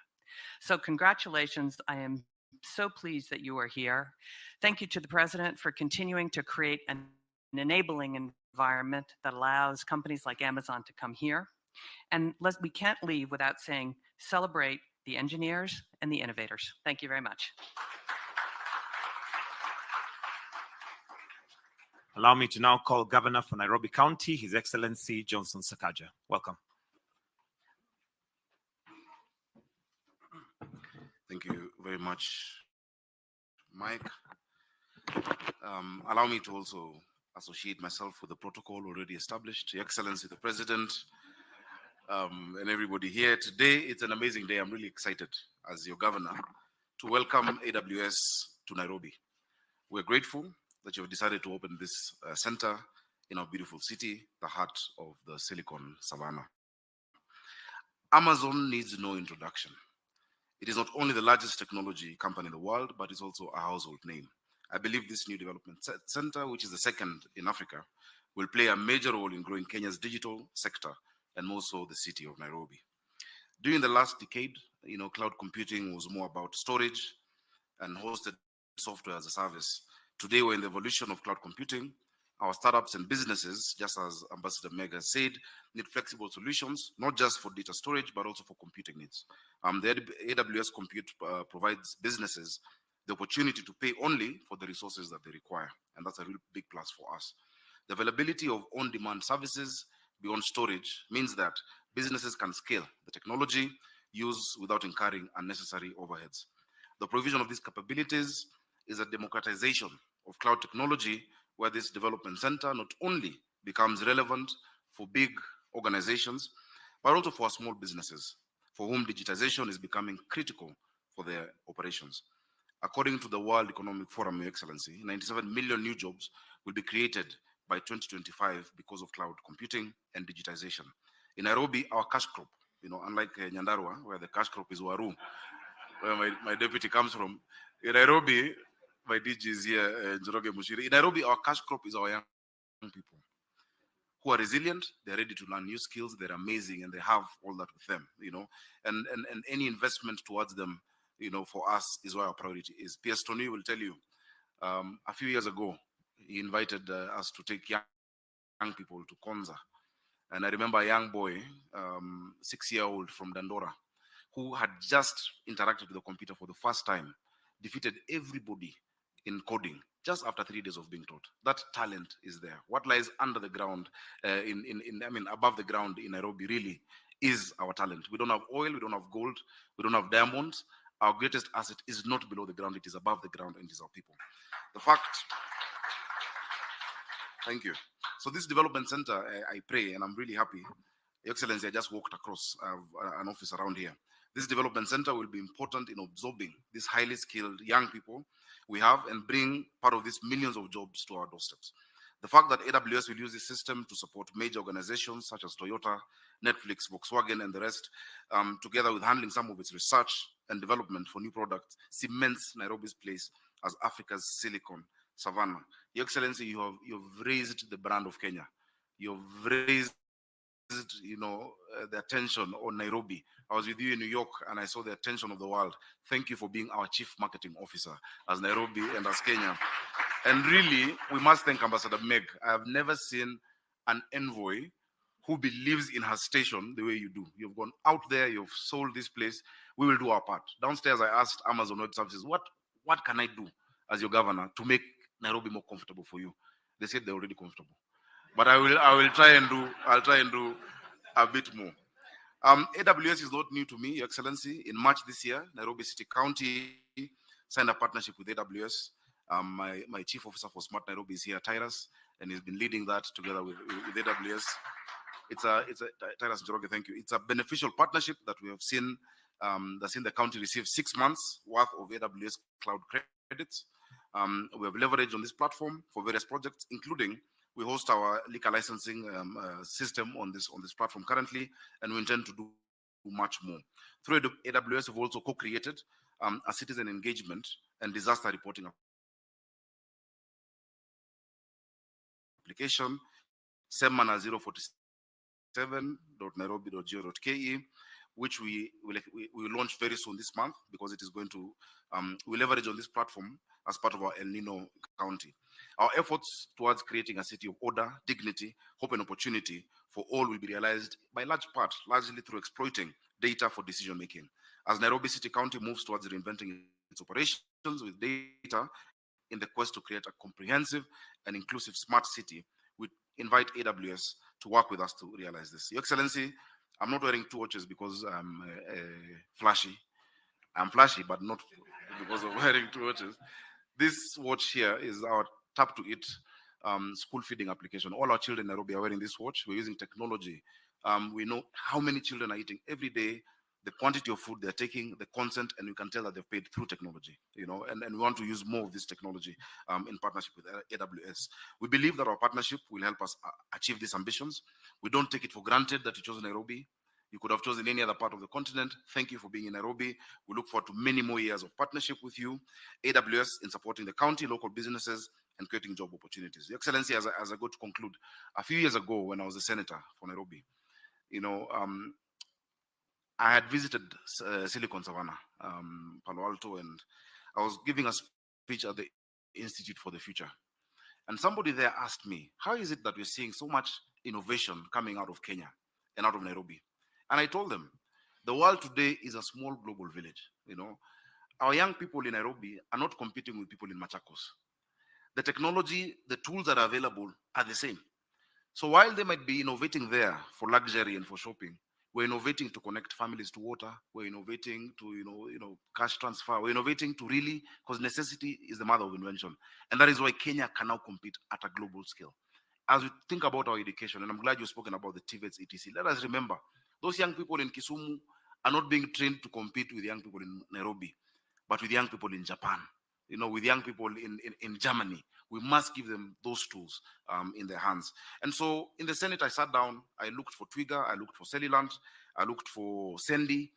So congratulations. I am so pleased that you are here. Thank you to the President for continuing to create an enabling environment that allows companies like Amazon to come here. And we can't leave without saying, celebrate the engineers and the innovators. Thank you very much. Allow me to now call Governor for Nairobi County, His Excellency Johnson Sakaja. Welcome. Thank you very much, Mike. Allow me to also associate myself with the protocol already established. Your Excellency, the President, and everybody here today. It's an amazing day. I'm really excited as your governor to welcome AWS to Nairobi. We're grateful that you've decided to open this center in our beautiful city, the heart of the Silicon Savannah. Amazon needs no introduction. It is not only the largest technology company in the world, but it's also a household name. I believe this new development center, which is the second in Africa, will play a major role in growing Kenya's digital sector and more so the city of Nairobi. During the last decade, cloud computing was more about storage and hosted software as a service. Today, we're in the evolution of cloud computing. Our startups and businesses, just as Ambassador Meg has said, need flexible solutions, not just for data storage, but also for computing needs. The AWS Compute provides businesses the opportunity to pay only for the resources that they require. And that's a real big plus for us. The availability of on-demand services beyond storage means that businesses can scale the technology used without incurring unnecessary overheads. The provision of these capabilities is a democratization of cloud technology, where this development center not only becomes relevant for big organizations, but also for small businesses, for whom digitization is becoming critical for their operations. According to the World Economic Forum, Your Excellency, 97 million new jobs will be created by 2025 because of cloud computing and digitization. In Nairobi, our cash crop, unlike Nyandarua, where the cash crop is Waru, where my deputy comes from, in Nairobi, my DG is here, Njoroge Mushiri. In Nairobi, our cash crop is our young people who are resilient, they're ready to learn new skills, they're amazing, and they have all that with them, and any investment towards them, for us is where our priority is. PS Tony will tell you, a few years ago, he invited us to take young people to Konza. And I remember a young boy, 6-year-old from Dandora, who had just interacted with the computer for the first time, defeated everybody in coding just after 3 days of being taught. That talent is there. What lies under the ground, above the ground in Nairobi really is our talent. We don't have oil, we don't have gold, we don't have diamonds. Our greatest asset is not below the ground, it is above the ground, and it is our people. The fact, thank you. So this development center, I pray, and I'm really happy. Your Excellency, I just walked across an office around here. This development center will be important in absorbing these highly skilled young people we have and bring part of these millions of jobs to our doorsteps. The fact that AWS will use this system to support major organizations such as Toyota, Netflix, Volkswagen, and the rest, together with handling some of its research and development for new products, cements Nairobi's place as Africa's Silicon Savannah. Your Excellency, you've raised the brand of Kenya. You've raised the attention on Nairobi. I was with you in New York and I saw the attention of the world. Thank you for being our chief marketing officer as Nairobi and as Kenya. And really, we must thank Ambassador Meg. I have never seen an envoy who believes in her station the way you do. You've gone out there, you've sold this place. We will do our part. Downstairs, I asked Amazon Web Services, what can I do as your governor to make Nairobi more comfortable for you? They said they're already comfortable. But I'll try and do a bit more. AWS is not new to me, Your Excellency. In March this year, Nairobi City County signed a partnership with AWS. My chief officer for Smart Nairobi is here, Tyrus, and he's been leading that together with AWS. It's a Tyrus Njoroge, thank you. It's a beneficial partnership that we have seen. That's seen the county receive 6 months worth of AWS cloud credits. We have leveraged on this platform for various projects, including we host our liquor licensing system on this platform currently, and we intend to do much more. Through AWS, we've also co-created a citizen engagement and disaster reporting application, semana047.nairobi.go.ke, which we will launch very soon this month, because it is going to, we leverage on this platform as part of our El Nino County. Our efforts towards creating a city of order, dignity, hope, and opportunity for all will be realized by largely through exploiting data for decision making. As Nairobi City County moves towards reinventing its operations with data in the quest to create a comprehensive and inclusive smart city, we invite AWS to work with us to realize this. Your Excellency, I'm not wearing 2 watches because I'm flashy. I'm flashy, but not because of wearing 2 watches. This watch here is our Tap to Eat school feeding application. All our children in Nairobi are wearing this watch. We're using technology. We know how many children are eating every day, the quantity of food they're taking, the consent, and we can tell that they've paid through technology, and we want to use more of this technology in partnership with AWS. We believe that our partnership will help us achieve these ambitions. We don't take it for granted that you chose Nairobi. You could have chosen any other part of the continent. Thank you for being in Nairobi. We look forward to many more years of partnership with you, AWS, in supporting the county, local businesses, and creating job opportunities. Your Excellency, as I go to conclude, a few years ago when I was a senator for Nairobi, I had visited Silicon Savannah, Palo Alto, and I was giving a speech at the Institute for the Future. And somebody there asked me, how is it that we're seeing so much innovation coming out of Kenya and out of Nairobi? And I told them, the world today is a small global village. Our young people in Nairobi are not competing with people in Machakos. The technology, the tools that are available are the same. So while they might be innovating there for luxury and for shopping, we're innovating to connect families to water. We're innovating to, cash transfer. We're innovating to really, because necessity is the mother of invention. And that is why Kenya can now compete at a global scale. As we think about our education, and I'm glad you've spoken about the TVETs, etc., let us remember, those young people in Kisumu are not being trained to compete with young people in Nairobi, but with young people in Japan, with young people in Germany. We must give them those tools in their hands. And so in the Senate, I sat down, I looked for Twiga, I looked for Cellulant, I looked for Sendy,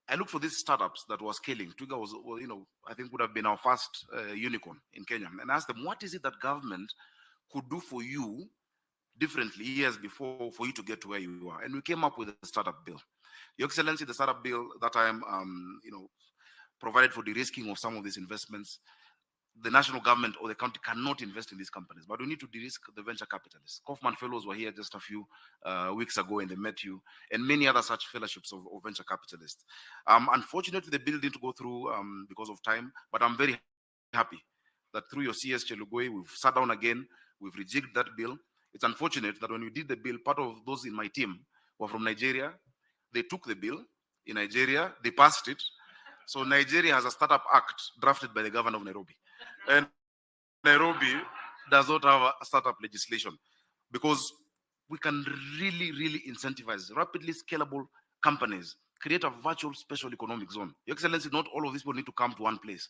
I looked for these startups that were scaling. Twiga was, I think would have been our first unicorn in Kenya. And I asked them, what is it that government could do for you differently years before for you to get to where you are? And we came up with a startup bill. Your Excellency, the startup bill that time, provided for de-risking of some of these investments. The national government or the county cannot invest in these companies, but we need to de-risk the venture capitalists. Kaufman Fellows were here just a few weeks ago and they met you, and many other such fellowships of venture capitalists. Unfortunately, the bill didn't go through because of time, but I'm very happy that through your CS Chelugoi, we've sat down again, we've rejigged that bill. It's unfortunate that when we did the bill, part of those in my team were from Nigeria. They took the bill in Nigeria, they passed it. So Nigeria has a startup act drafted by the governor of Nairobi. And Nairobi does not have a startup legislation, because we can really, really incentivize rapidly scalable companies, create a virtual special economic zone. Your Excellency, not all of these people need to come to one place,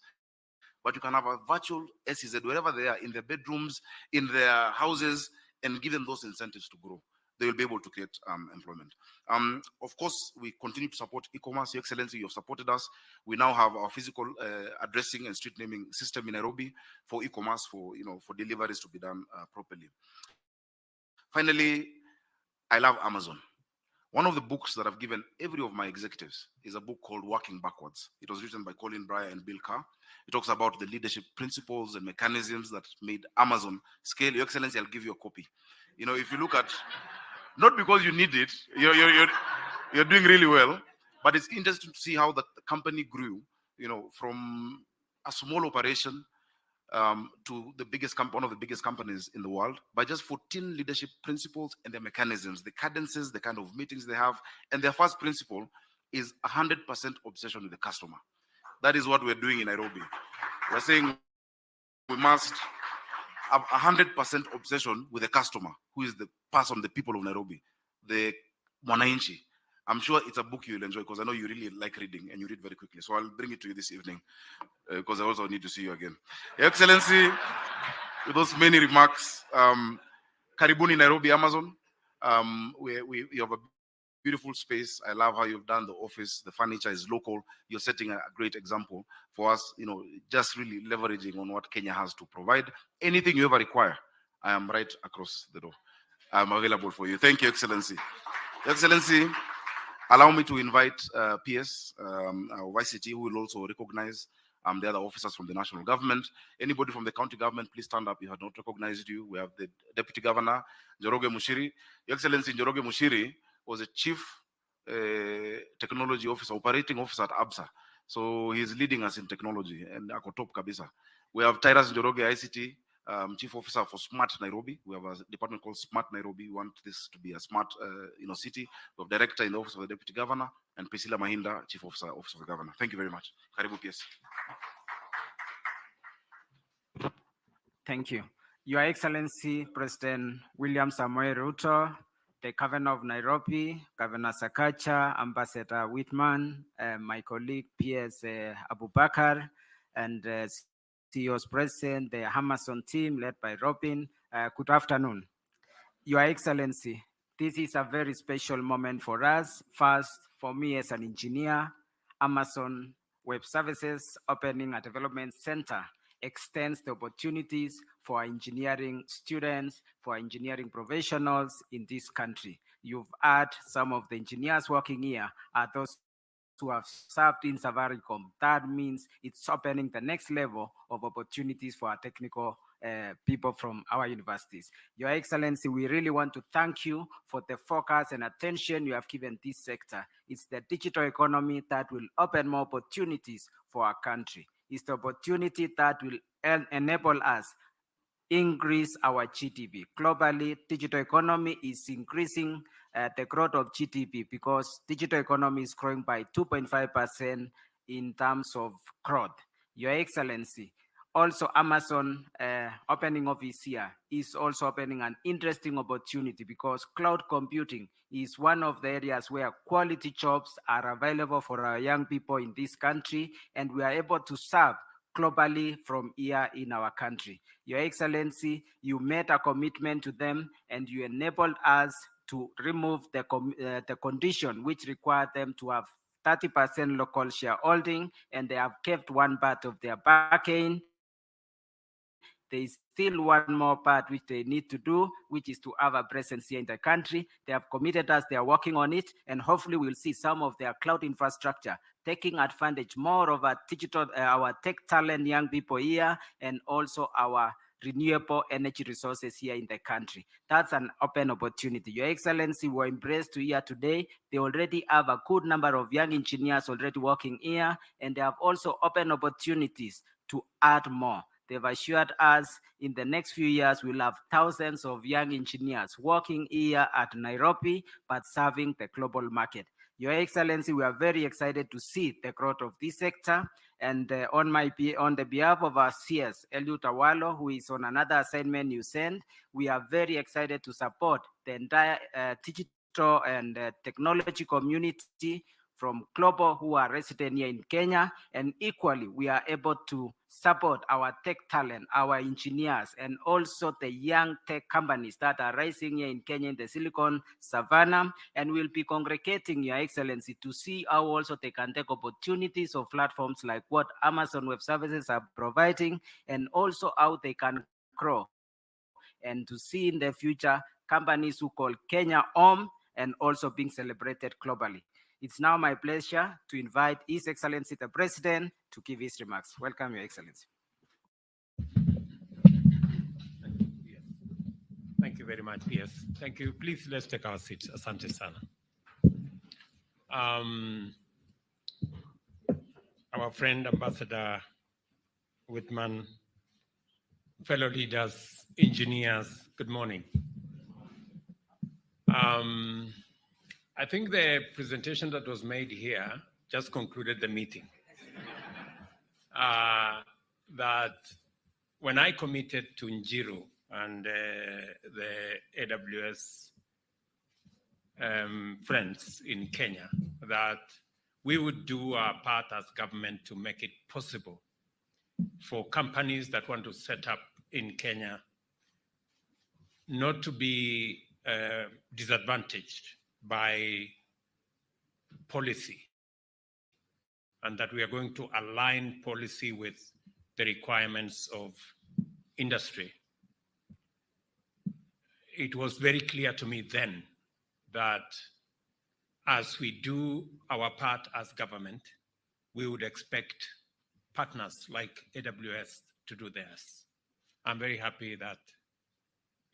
but you can have a virtual SEZ wherever they are, in their bedrooms, in their houses, and give them those incentives to grow. They will be able to create employment. Of course, we continue to support e-commerce. Your Excellency, you have supported us. We now have our physical addressing and street naming system in Nairobi for e-commerce, for deliveries to be done properly. Finally, I love Amazon. One of the books that I've given every of my executives is a book called Working Backwards. It was written by Colin Breyer and Bill Carr. It talks about the leadership principles and mechanisms that made Amazon scale. Your Excellency, I'll give you a copy. If you look at, not because you need it, you're doing really well, but it's interesting to see how the company grew, from a small operation to the biggest one of the biggest companies in the world, by just 14 leadership principles and their mechanisms, the cadences, the kind of meetings they have. And their first principle is 100% obsession with the customer. That is what we're doing in Nairobi. We're saying we must have 100% obsession with the customer, who is the person, the people of Nairobi, the Mwananchi. I'm sure it's a book you'll enjoy, because I know you really like reading and you read very quickly. So I'll bring it to you this evening, because I also need to see you again. Your Excellency, with those many remarks, Karibuni Nairobi Amazon. We have a beautiful space. I love how you've done the office. The furniture is local. You're setting a great example for us, just really leveraging on what Kenya has to provide. Anything you ever require, I am right across the door. I'm available for you. Thank you, Excellency. Excellency, Allow me to invite PS, our YCT, who will also recognize the other officers from the national government. Anybody from the county government, please stand up. We have not recognized you. We have the Deputy Governor, Njoroge Mushiri. Your Excellency, Njoroge Mushiri was a Chief Technology Officer, Operating Officer at ABSA. So he's leading us in technology and Akotop Kabisa. We have Tyrus Njoroge, ICT, Chief Officer for Smart Nairobi. We have a department called Smart Nairobi. We want this to be a smart city. We have Director in the Office of the Deputy Governor, and Priscilla Mahinda, Chief Officer, Office of the Governor. Thank you very much. Karibu PS. Thank you. Your Excellency, President William Samoei Ruto, the Governor of Nairobi, Governor Sakaja, Ambassador Whitman, my colleague PS Abubakar, and CEO's President, the Amazon team led by Robin. Good afternoon. Your Excellency, this is a very special moment for us. First, for me as an engineer, Amazon Web Services opening a development center extends the opportunities for engineering students, for engineering professionals in this country. You've had some of the engineers working here are those who have served in Safaricom. That means it's opening the next level of opportunities for our technical people from our universities. Your Excellency, we really want to thank you for the focus and attention you have given this sector. It's the digital economy that will open more opportunities for our country. It's the opportunity that will enable us increase our GDP. Globally, digital economy is increasing the growth of GDP because digital economy is growing by 2.5% in terms of growth. Your Excellency, also Amazon opening office here is also opening an interesting opportunity because cloud computing is one of the areas where quality jobs are available for our young people in this country, and we are able to serve globally from here in our country. Your Excellency, you made a commitment to them and you enabled us to remove the condition which required them to have 30% local shareholding, and they have kept one part of their bargain. There is still one more part which they need to do, which is to have a presence here in the country. They have committed us, they are working on it, and hopefully we'll see some of their cloud infrastructure taking advantage more of our digital, our tech talent, young people here, and also our renewable energy resources here in the country. That's an open opportunity. Your Excellency, we're impressed to hear today they already have a good number of young engineers already working here, and they have also open opportunities to add more. They've assured us in the next few years, we'll have thousands of young engineers working here at Nairobi, but serving the global market. Your Excellency, we are very excited to see the growth of this sector. And on the behalf of our CS, Eliud Awalo, who is on another assignment you sent, we are very excited to support the entire digital and technology community from global who are resident here in Kenya, and equally we are able to support our tech talent, our engineers, and also the young tech companies that are rising here in Kenya in the Silicon Savannah, and we'll be congregating, Your Excellency, to see how also they can take opportunities of platforms like what Amazon Web Services are providing, and also how they can grow, and to see in the future companies who call Kenya home and also being celebrated globally. It's now my pleasure to invite His Excellency the President to give his remarks. Welcome, Your Excellency. Thank you very much, PS. Thank you. Please, let's take our seats. Asante sana. Our friend, Ambassador Whitman, fellow leaders, engineers, good morning. I think the presentation that was made here just concluded the meeting. That when I committed to Njiru and the AWS friends in Kenya, that we would do our part as government to make it possible for companies that want to set up in Kenya not to be disadvantaged by policy, and that we are going to align policy with the requirements of industry. It was very clear to me then that as we do our part as government, we would expect partners like AWS to do theirs. I'm very happy that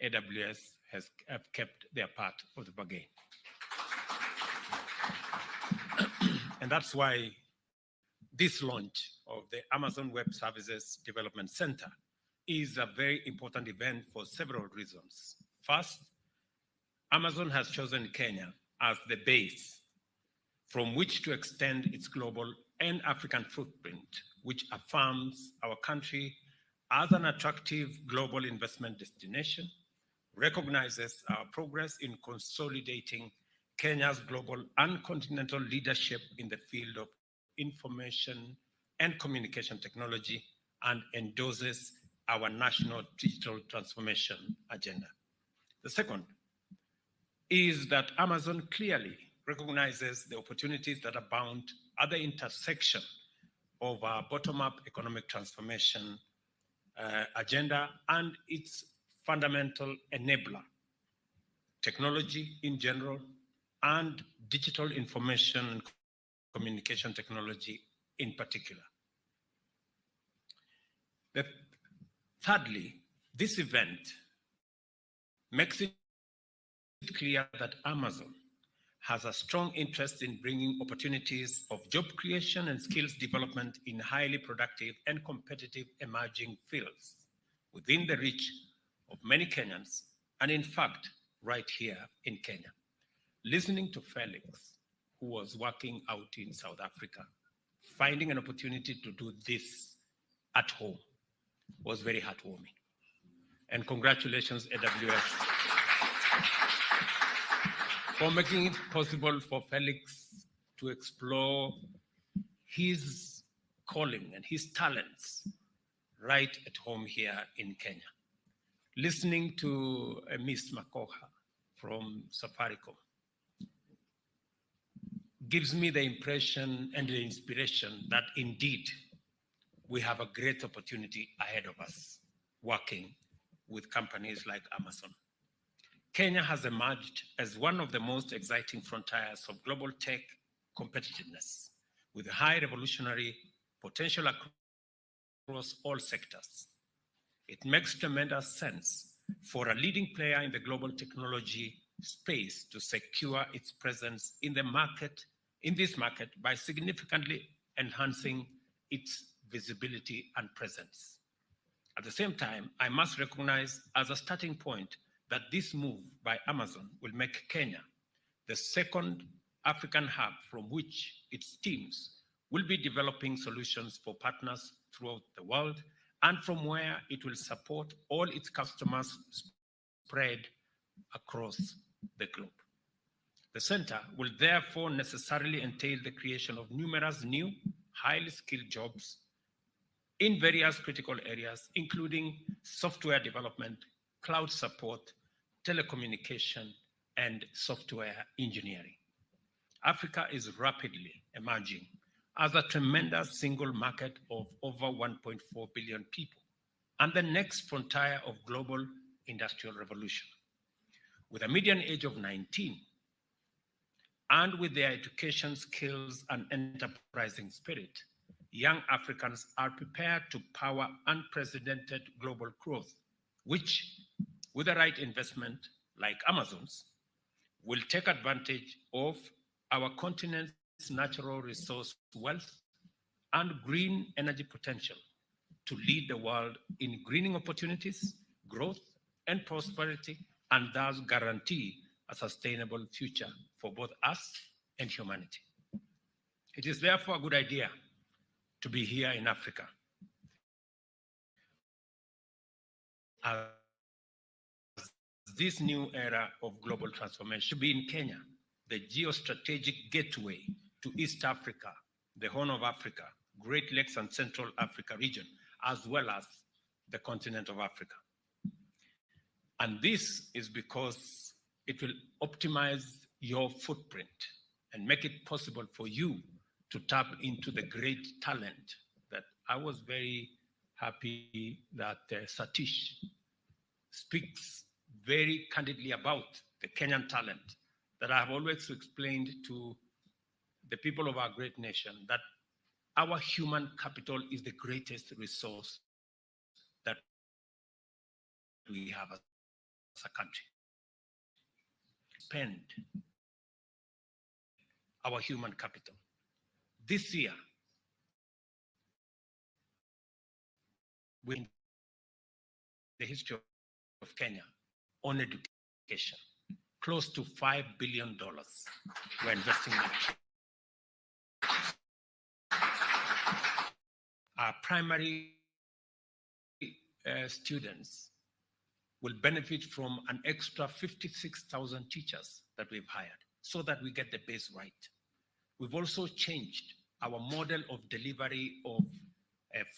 AWS have kept their part of the bargain. And that's why this launch of the Amazon Web Services Development Center is a very important event for several reasons. First, Amazon has chosen Kenya as the base from which to extend its global and African footprint, which affirms our country as an attractive global investment destination, recognizes our progress in consolidating Kenya's global and continental leadership in the field of information and communication technology, and endorses our national digital transformation agenda. The second is that Amazon clearly recognizes the opportunities that abound at the intersection of our bottom-up economic transformation agenda and its fundamental enabler, technology in general, and digital information and communication technology in particular. Thirdly, this event makes it clear that Amazon has a strong interest in bringing opportunities of job creation and skills development in highly productive and competitive emerging fields within the reach of many Kenyans, and in fact, right here in Kenya. Listening to Felix, who was working out in South Africa, finding an opportunity to do this at home was very heartwarming. And congratulations, AWS, for making it possible for Felix to explore his calling and his talents right at home here in Kenya. Listening to Ms. Makoha from Safaricom gives me the impression and the inspiration that indeed we have a great opportunity ahead of us working with companies like Amazon. Kenya has emerged as one of the most exciting frontiers of global tech competitiveness, with high revolutionary potential across all sectors. It makes tremendous sense for a leading player in the global technology space to secure its presence in this market by significantly enhancing its visibility and presence. At the same time, I must recognize as a starting point that this move by Amazon will make Kenya the second African hub from which its teams will be developing solutions for partners throughout the world, and from where it will support all its customers spread across the globe. The center will therefore necessarily entail the creation of numerous new, highly skilled jobs in various critical areas, including software development, cloud support, telecommunication, and software engineering. Africa is rapidly emerging as a tremendous single market of over 1.4 billion people and the next frontier of global industrial revolution. With a median age of 19, and with their education, skills, and enterprising spirit, young Africans are prepared to power unprecedented global growth, which, with the right investment like Amazon's, will take advantage of our continent's natural resource wealth and green energy potential to lead the world in greening opportunities, growth, and prosperity, and thus guarantee a sustainable future for both us and humanity. It is therefore a good idea to be here in Africa, as this new era of global transformation should be in Kenya, the geostrategic gateway to East Africa, the Horn of Africa, Great Lakes and Central Africa region, as well as the continent of Africa. And this is because it will optimize your footprint and make it possible for you to tap into the great talent that I was very happy that Satish speaks very candidly about the Kenyan talent that I have always explained to the people of our great nation that our human capital is the greatest resource that we have as a country. Spend our human capital. This year, in the history of Kenya, on education, close to $5 billion we're investing in it. Our primary students will benefit from an extra 56,000 teachers that we've hired so that we get the base right. We've also changed our model of delivery of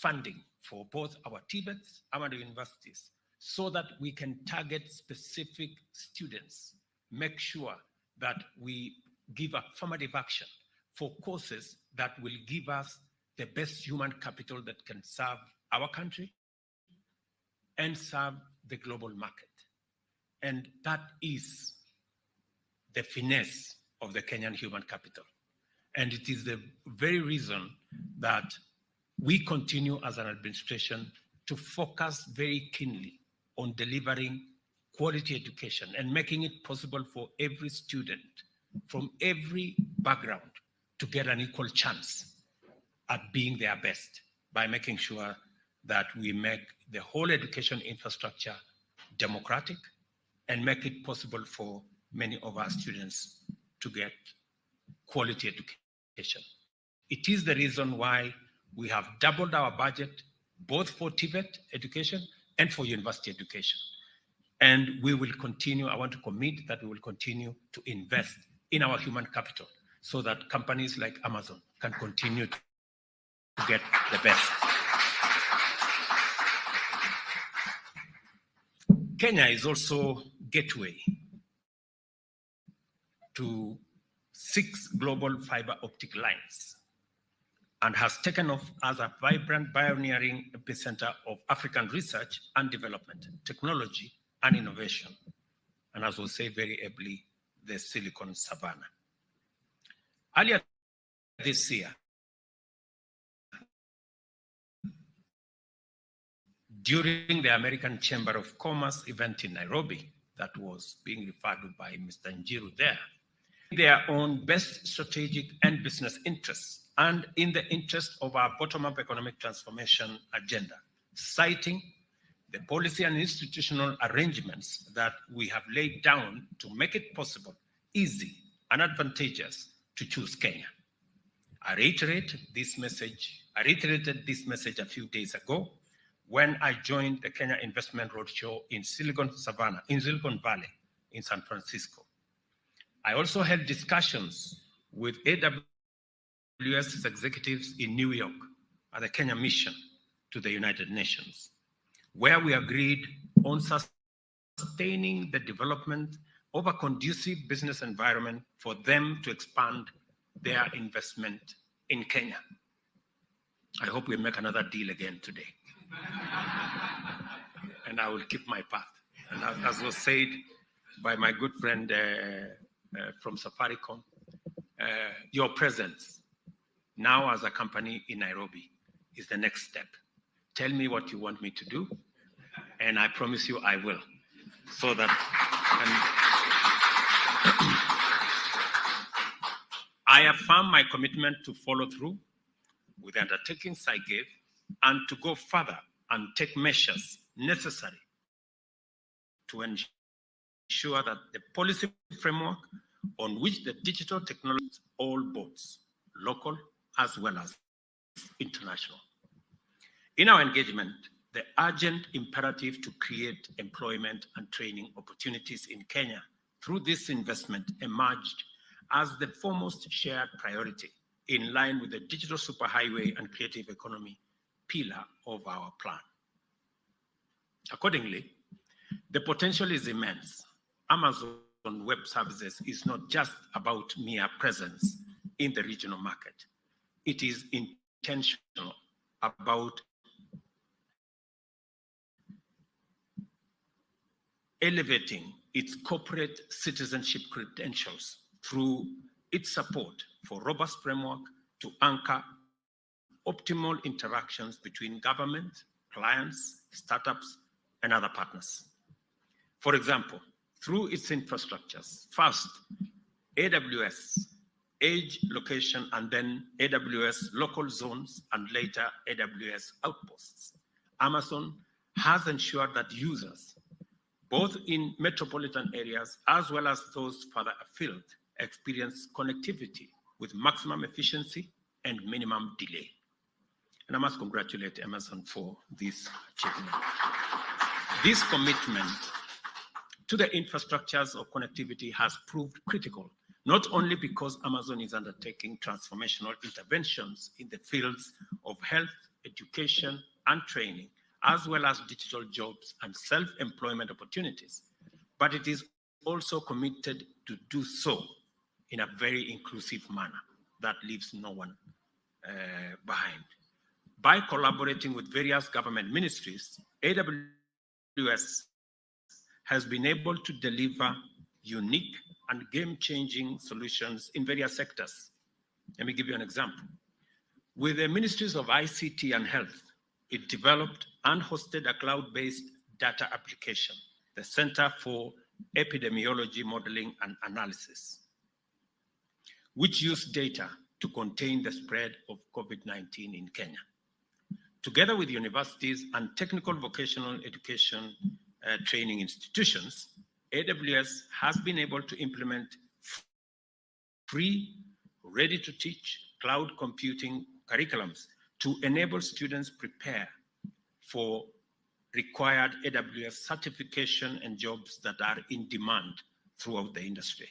funding for both our TVETs and our universities so that we can target specific students, make sure that we give affirmative action for courses that will give us the best human capital that can serve our country and serve the global market. And that is the finesse of the Kenyan human capital. And it is the very reason that we continue as an administration to focus very keenly on delivering quality education and making it possible for every student from every background to get an equal chance at being their best by making sure that we make the whole education infrastructure democratic and make it possible for many of our students to get quality education. It is the reason why we have doubled our budget, both for TVET education and for university education. And we will continue, I want to commit that we will continue to invest in our human capital so that companies like Amazon can continue to get the best. Kenya is also gateway to 6 global fiber optic lines and has taken off as a vibrant pioneering epicenter of African research and development, technology and innovation, and as we say very ably, the Silicon Savannah. Earlier this year, during the American Chamber of Commerce event in Nairobi, that was being referred to by Mr. Njiru there, their own best strategic and business interests and in the interest of our bottom-up economic transformation agenda, citing the policy and institutional arrangements that we have laid down to make it possible, easy, and advantageous to choose Kenya. I reiterated this message a few days ago when I joined the Kenya Investment Roadshow in Silicon Valley in San Francisco. I also held discussions with AWS executives in New York at the Kenya mission to the United Nations, where we agreed on sustaining the development of a conducive business environment for them to expand their investment in Kenya. I hope we make another deal again today. And I will keep my path. And as was said by my good friend from Safaricom, your presence now as a company in Nairobi is the next step. Tell me what you want me to do, and I promise you I will. So that I affirm my commitment to follow through with the undertakings I gave and to go further and take measures necessary to ensure that the policy framework on which the digital technology all boats, local as well as international. In our engagement, the urgent imperative to create employment and training opportunities in Kenya through this investment emerged as the foremost shared priority in line with the digital superhighway and creative economy pillar of our plan. Accordingly, the potential is immense. Amazon Web Services is not just about mere presence in the regional market. It is intentional about elevating its corporate citizenship credentials through its support for robust framework to anchor optimal interactions between government, clients, startups, and other partners. For example, through its infrastructures, first, AWS, edge location, and then AWS local zones, and later AWS outposts. Amazon has ensured that users, both in metropolitan areas as well as those further afield, experience connectivity with maximum efficiency and minimum delay. And I must congratulate Amazon for this achievement. This commitment to the infrastructures of connectivity has proved critical, not only because Amazon is undertaking transformational interventions in the fields of health, education, and training, as well as digital jobs and self-employment opportunities, but it is also committed to do so in a very inclusive manner that leaves no one behind. By collaborating with various government ministries, AWS has been able to deliver unique and game-changing solutions in various sectors. Let me give you an example. With the ministries of ICT and health, it developed and hosted a cloud-based data application, the Center for Epidemiology Modeling and Analysis, which used data to contain the spread of COVID-19 in Kenya. Together with universities and technical vocational education training institutions, AWS has been able to implement free, ready-to-teach cloud computing curriculums to enable students prepare for required AWS certification and jobs that are in demand throughout the industry.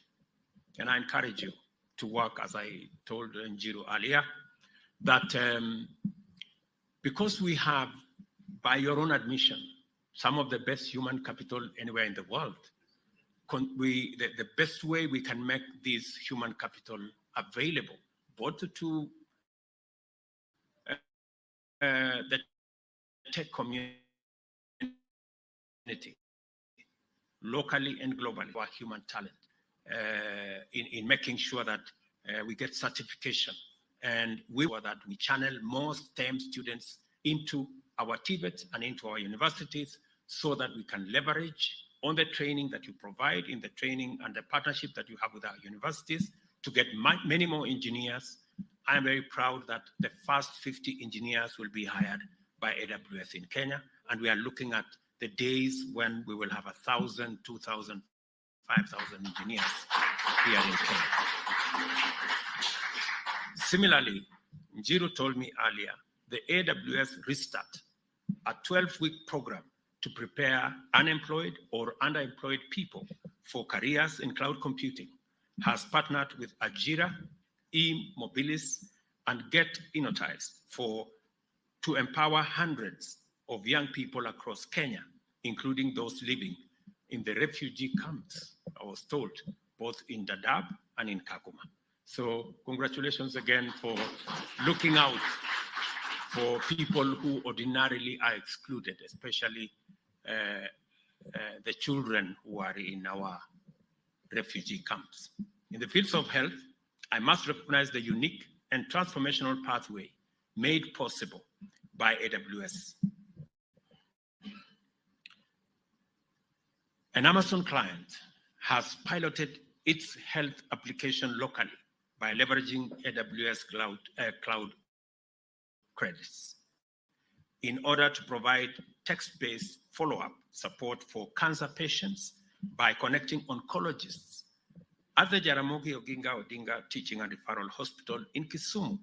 And I encourage you to work, as I told Njiru earlier, that because we have, by your own admission, some of the best human capital anywhere in the world, the best way we can make this human capital available, both to the tech community, locally and globally, for human talent, in making sure that we get certification, and that we channel more STEM students into our TVETs and into our universities, so that we can leverage on the training that you provide in the training and the partnership that you have with our universities to get many more engineers. I'm very proud that the first 50 engineers will be hired by AWS in Kenya, and we are looking at the days when we will have 1,000, 2,000, 5,000 engineers here in Kenya. Similarly, Njiru told me earlier, the AWS Restart, a 12-week program to prepare unemployed or underemployed people for careers in cloud computing, has partnered with Ajira, e-Mobilis, and Get Innotized to empower hundreds of young people across Kenya, including those living in the refugee camps, I was told, both in Dadaab and in Kakuma. So congratulations again for looking out for people who ordinarily are excluded, especially the children who are in our refugee camps. In the fields of health, I must recognize the unique and transformational pathway made possible by AWS. An Amazon client has piloted its health application locally by leveraging AWS cloud credits in order to provide text-based follow-up support for cancer patients by connecting oncologists at the Jaramogi Oginga Odinga Teaching and Referral Hospital in Kisumu,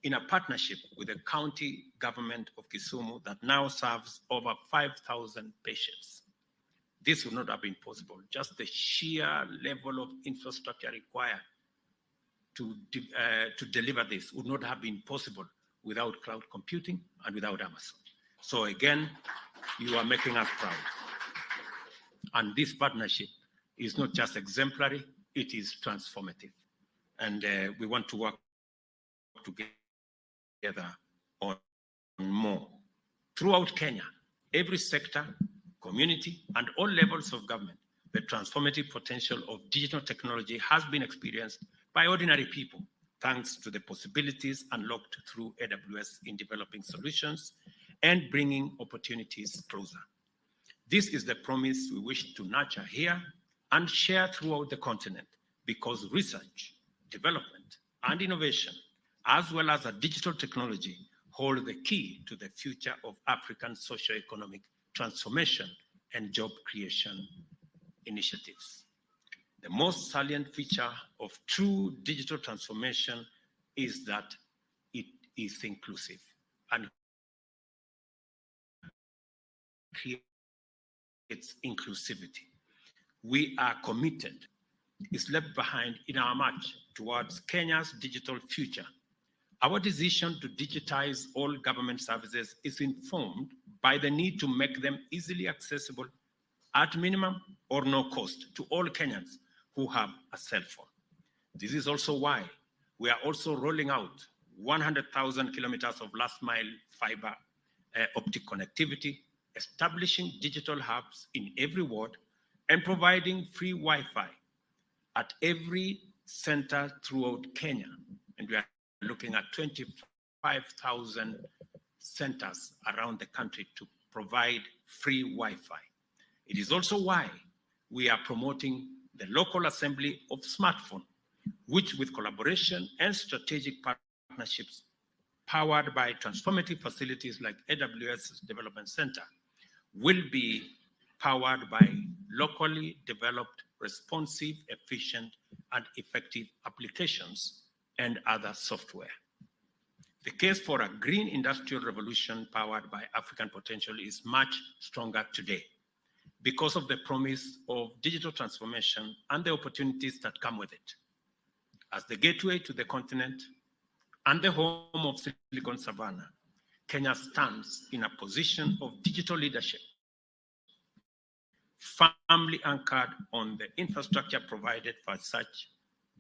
in a partnership with the county government of Kisumu that now serves over 5,000 patients. This would not have been possible. Just the sheer level of infrastructure required to deliver this would not have been possible without cloud computing and without Amazon. So again, you are making us proud. And this partnership is not just exemplary, it is transformative. And we want to work together on more. Throughout Kenya, every sector, community, and all levels of government, the transformative potential of digital technology has been experienced by ordinary people, thanks to the possibilities unlocked through AWS in developing solutions and bringing opportunities closer. This is the promise we wish to nurture here and share throughout the continent, because research, development, and innovation, as well as a digital technology, hold the key to the future of African socio-economic transformation and job creation initiatives. The most salient feature of true digital transformation is that it is inclusive and creates inclusivity. We are committed, is left behind in our march towards Kenya's digital future. Our decision to digitize all government services is informed by the need to make them easily accessible at minimum or no cost to all Kenyans who have a cell phone. This is also why we are also rolling out 100,000 kilometers of last mile fiber optic connectivity, establishing digital hubs in every ward, and providing free Wi-Fi at every center throughout Kenya. And we are looking at 25,000 centers around the country to provide free Wi-Fi. It is also why we are promoting the local assembly of smartphone, which with collaboration and strategic partnerships powered by transformative facilities like AWS Development Center, will be powered by locally developed, responsive, efficient, and effective applications and other software. The case for a green industrial revolution powered by African potential is much stronger today because of the promise of digital transformation and the opportunities that come with it. As the gateway to the continent and the home of Silicon Savannah, Kenya stands in a position of digital leadership, firmly anchored on the infrastructure provided by such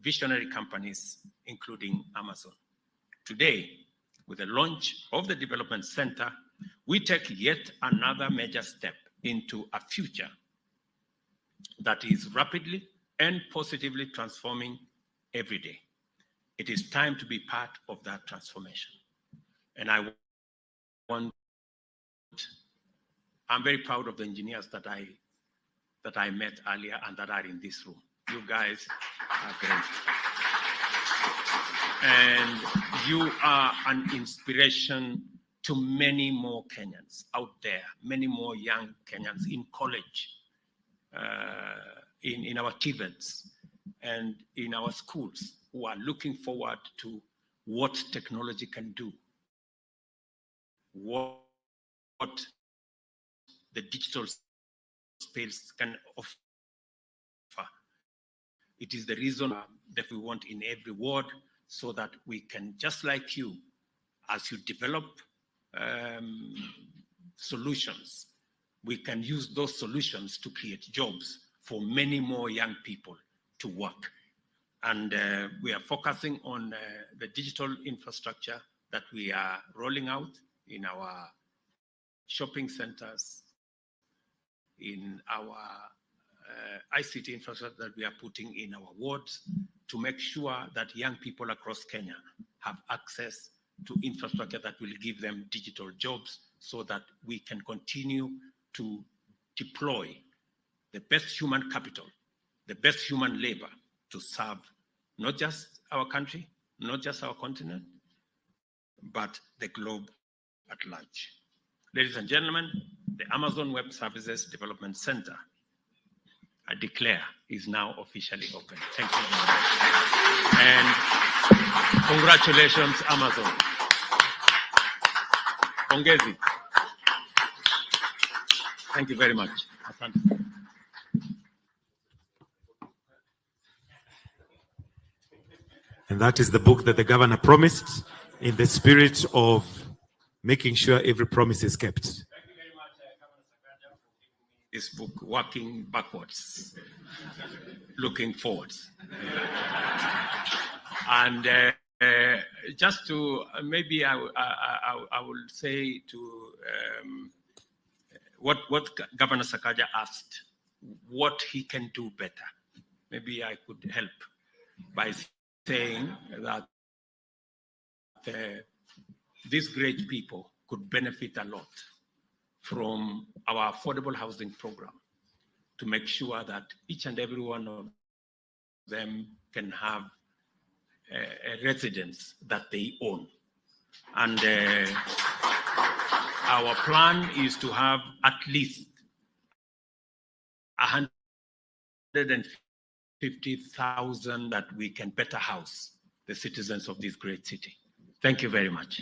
visionary companies, including Amazon. Today, with the launch of the Development Center, we take yet another major step into a future that is rapidly and positively transforming every day. It is time to be part of that transformation. And I'm very proud of the engineers that I met earlier and that are in this room. You guys are great. And you are an inspiration to many more Kenyans out there, many more young Kenyans in college, in our TVETs, and in our schools who are looking forward to what technology can do, what the digital space can offer. It is the reason that we want in every ward, so that we can, just like you, as you develop solutions, we can use those solutions to create jobs for many more young people to work. And we are focusing on the digital infrastructure that we are rolling out in our shopping centers, in our ICT infrastructure that we are putting in our wards, to make sure that young people across Kenya have access to infrastructure that will give them digital jobs, so that we can continue to deploy the best human capital, the best human labor to serve not just our country, not just our continent, but the globe at large. Ladies and gentlemen, the Amazon Web Services Development Center, I declare, is now officially open. Thank you very much. And congratulations, Amazon. Pongezi. Thank you very much. Asante. And that is the book that the governor promised, in the spirit of making sure every promise is kept. Thank you very much, Governor Sakaja, for giving me this book, Working Backwards, Looking Forwards. And just to, maybe I will say to what Governor Sakaja asked what he can do better. Maybe I could help by saying that these great people could benefit a lot from our affordable housing program to make sure that each and every one of them can have a residence that they own. And our plan is to have at least 150,000 that we can better house the citizens of this great city. Thank you very much.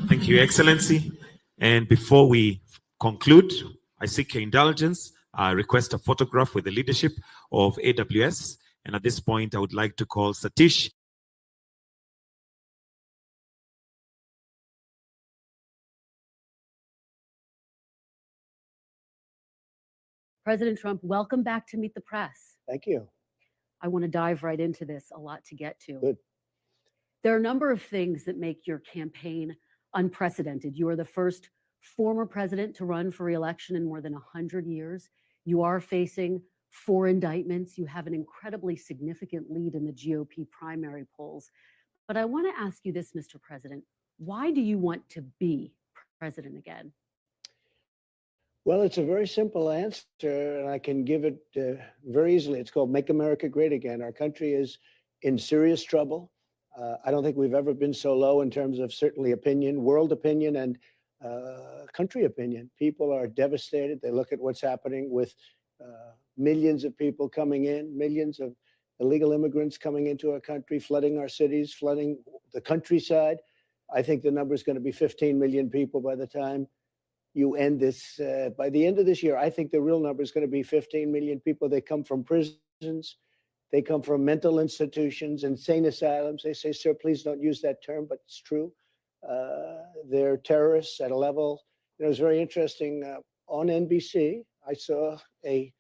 Thank you, Excellency. And before we conclude, I seek your indulgence. I request a photograph with the leadership of AWS. And at this point, I would like to call Satish. President Trump, welcome back to Meet the Press. Thank you. I want to dive right into this, a lot to get to. Good. There are a number of things that make your campaign unprecedented. You are the first former president to run for re-election in more than 100 years. You are facing 4 indictments. You have an incredibly significant lead in the GOP primary polls. But I want to ask you this, Mr. President. Why do you want to be president again? Well, it's a very simple answer, and I can give it very easily. It's called Make America Great Again. Our country is in serious trouble. I don't think we've ever been so low in terms of certainly opinion, world opinion, and country opinion. People are devastated. They look at what's happening with millions of people coming in, millions of illegal immigrants coming into our country, flooding our cities, flooding the countryside. I think the number is going to be 15 million people by the time you end this. By the end of this year, I think the real number is going to be 15 million people. They come from prisons. They come from mental institutions, insane asylums. They say, sir, please don't use that term, but it's true. They're terrorists at a level. It was very interesting. On NBC, I saw a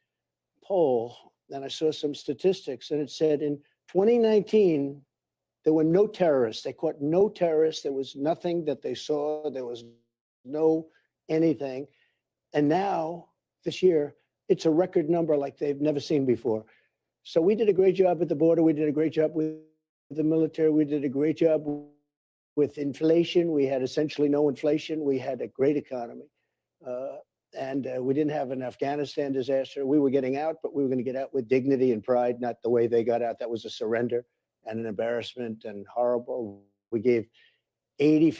poll and I saw some statistics, and it said in 2019, there were no terrorists. They caught no terrorists. There was nothing that they saw. There was no anything. And now, this year, it's a record number like they've never seen before. So we did a great job at the border. We did a great job with the military. We did a great job with inflation. We had essentially no inflation. We had a great economy. And we didn't have an Afghanistan disaster. We were getting out, but we were going to get out with dignity and pride, not the way they got out. That was a surrender and an embarrassment and horrible. We gave 85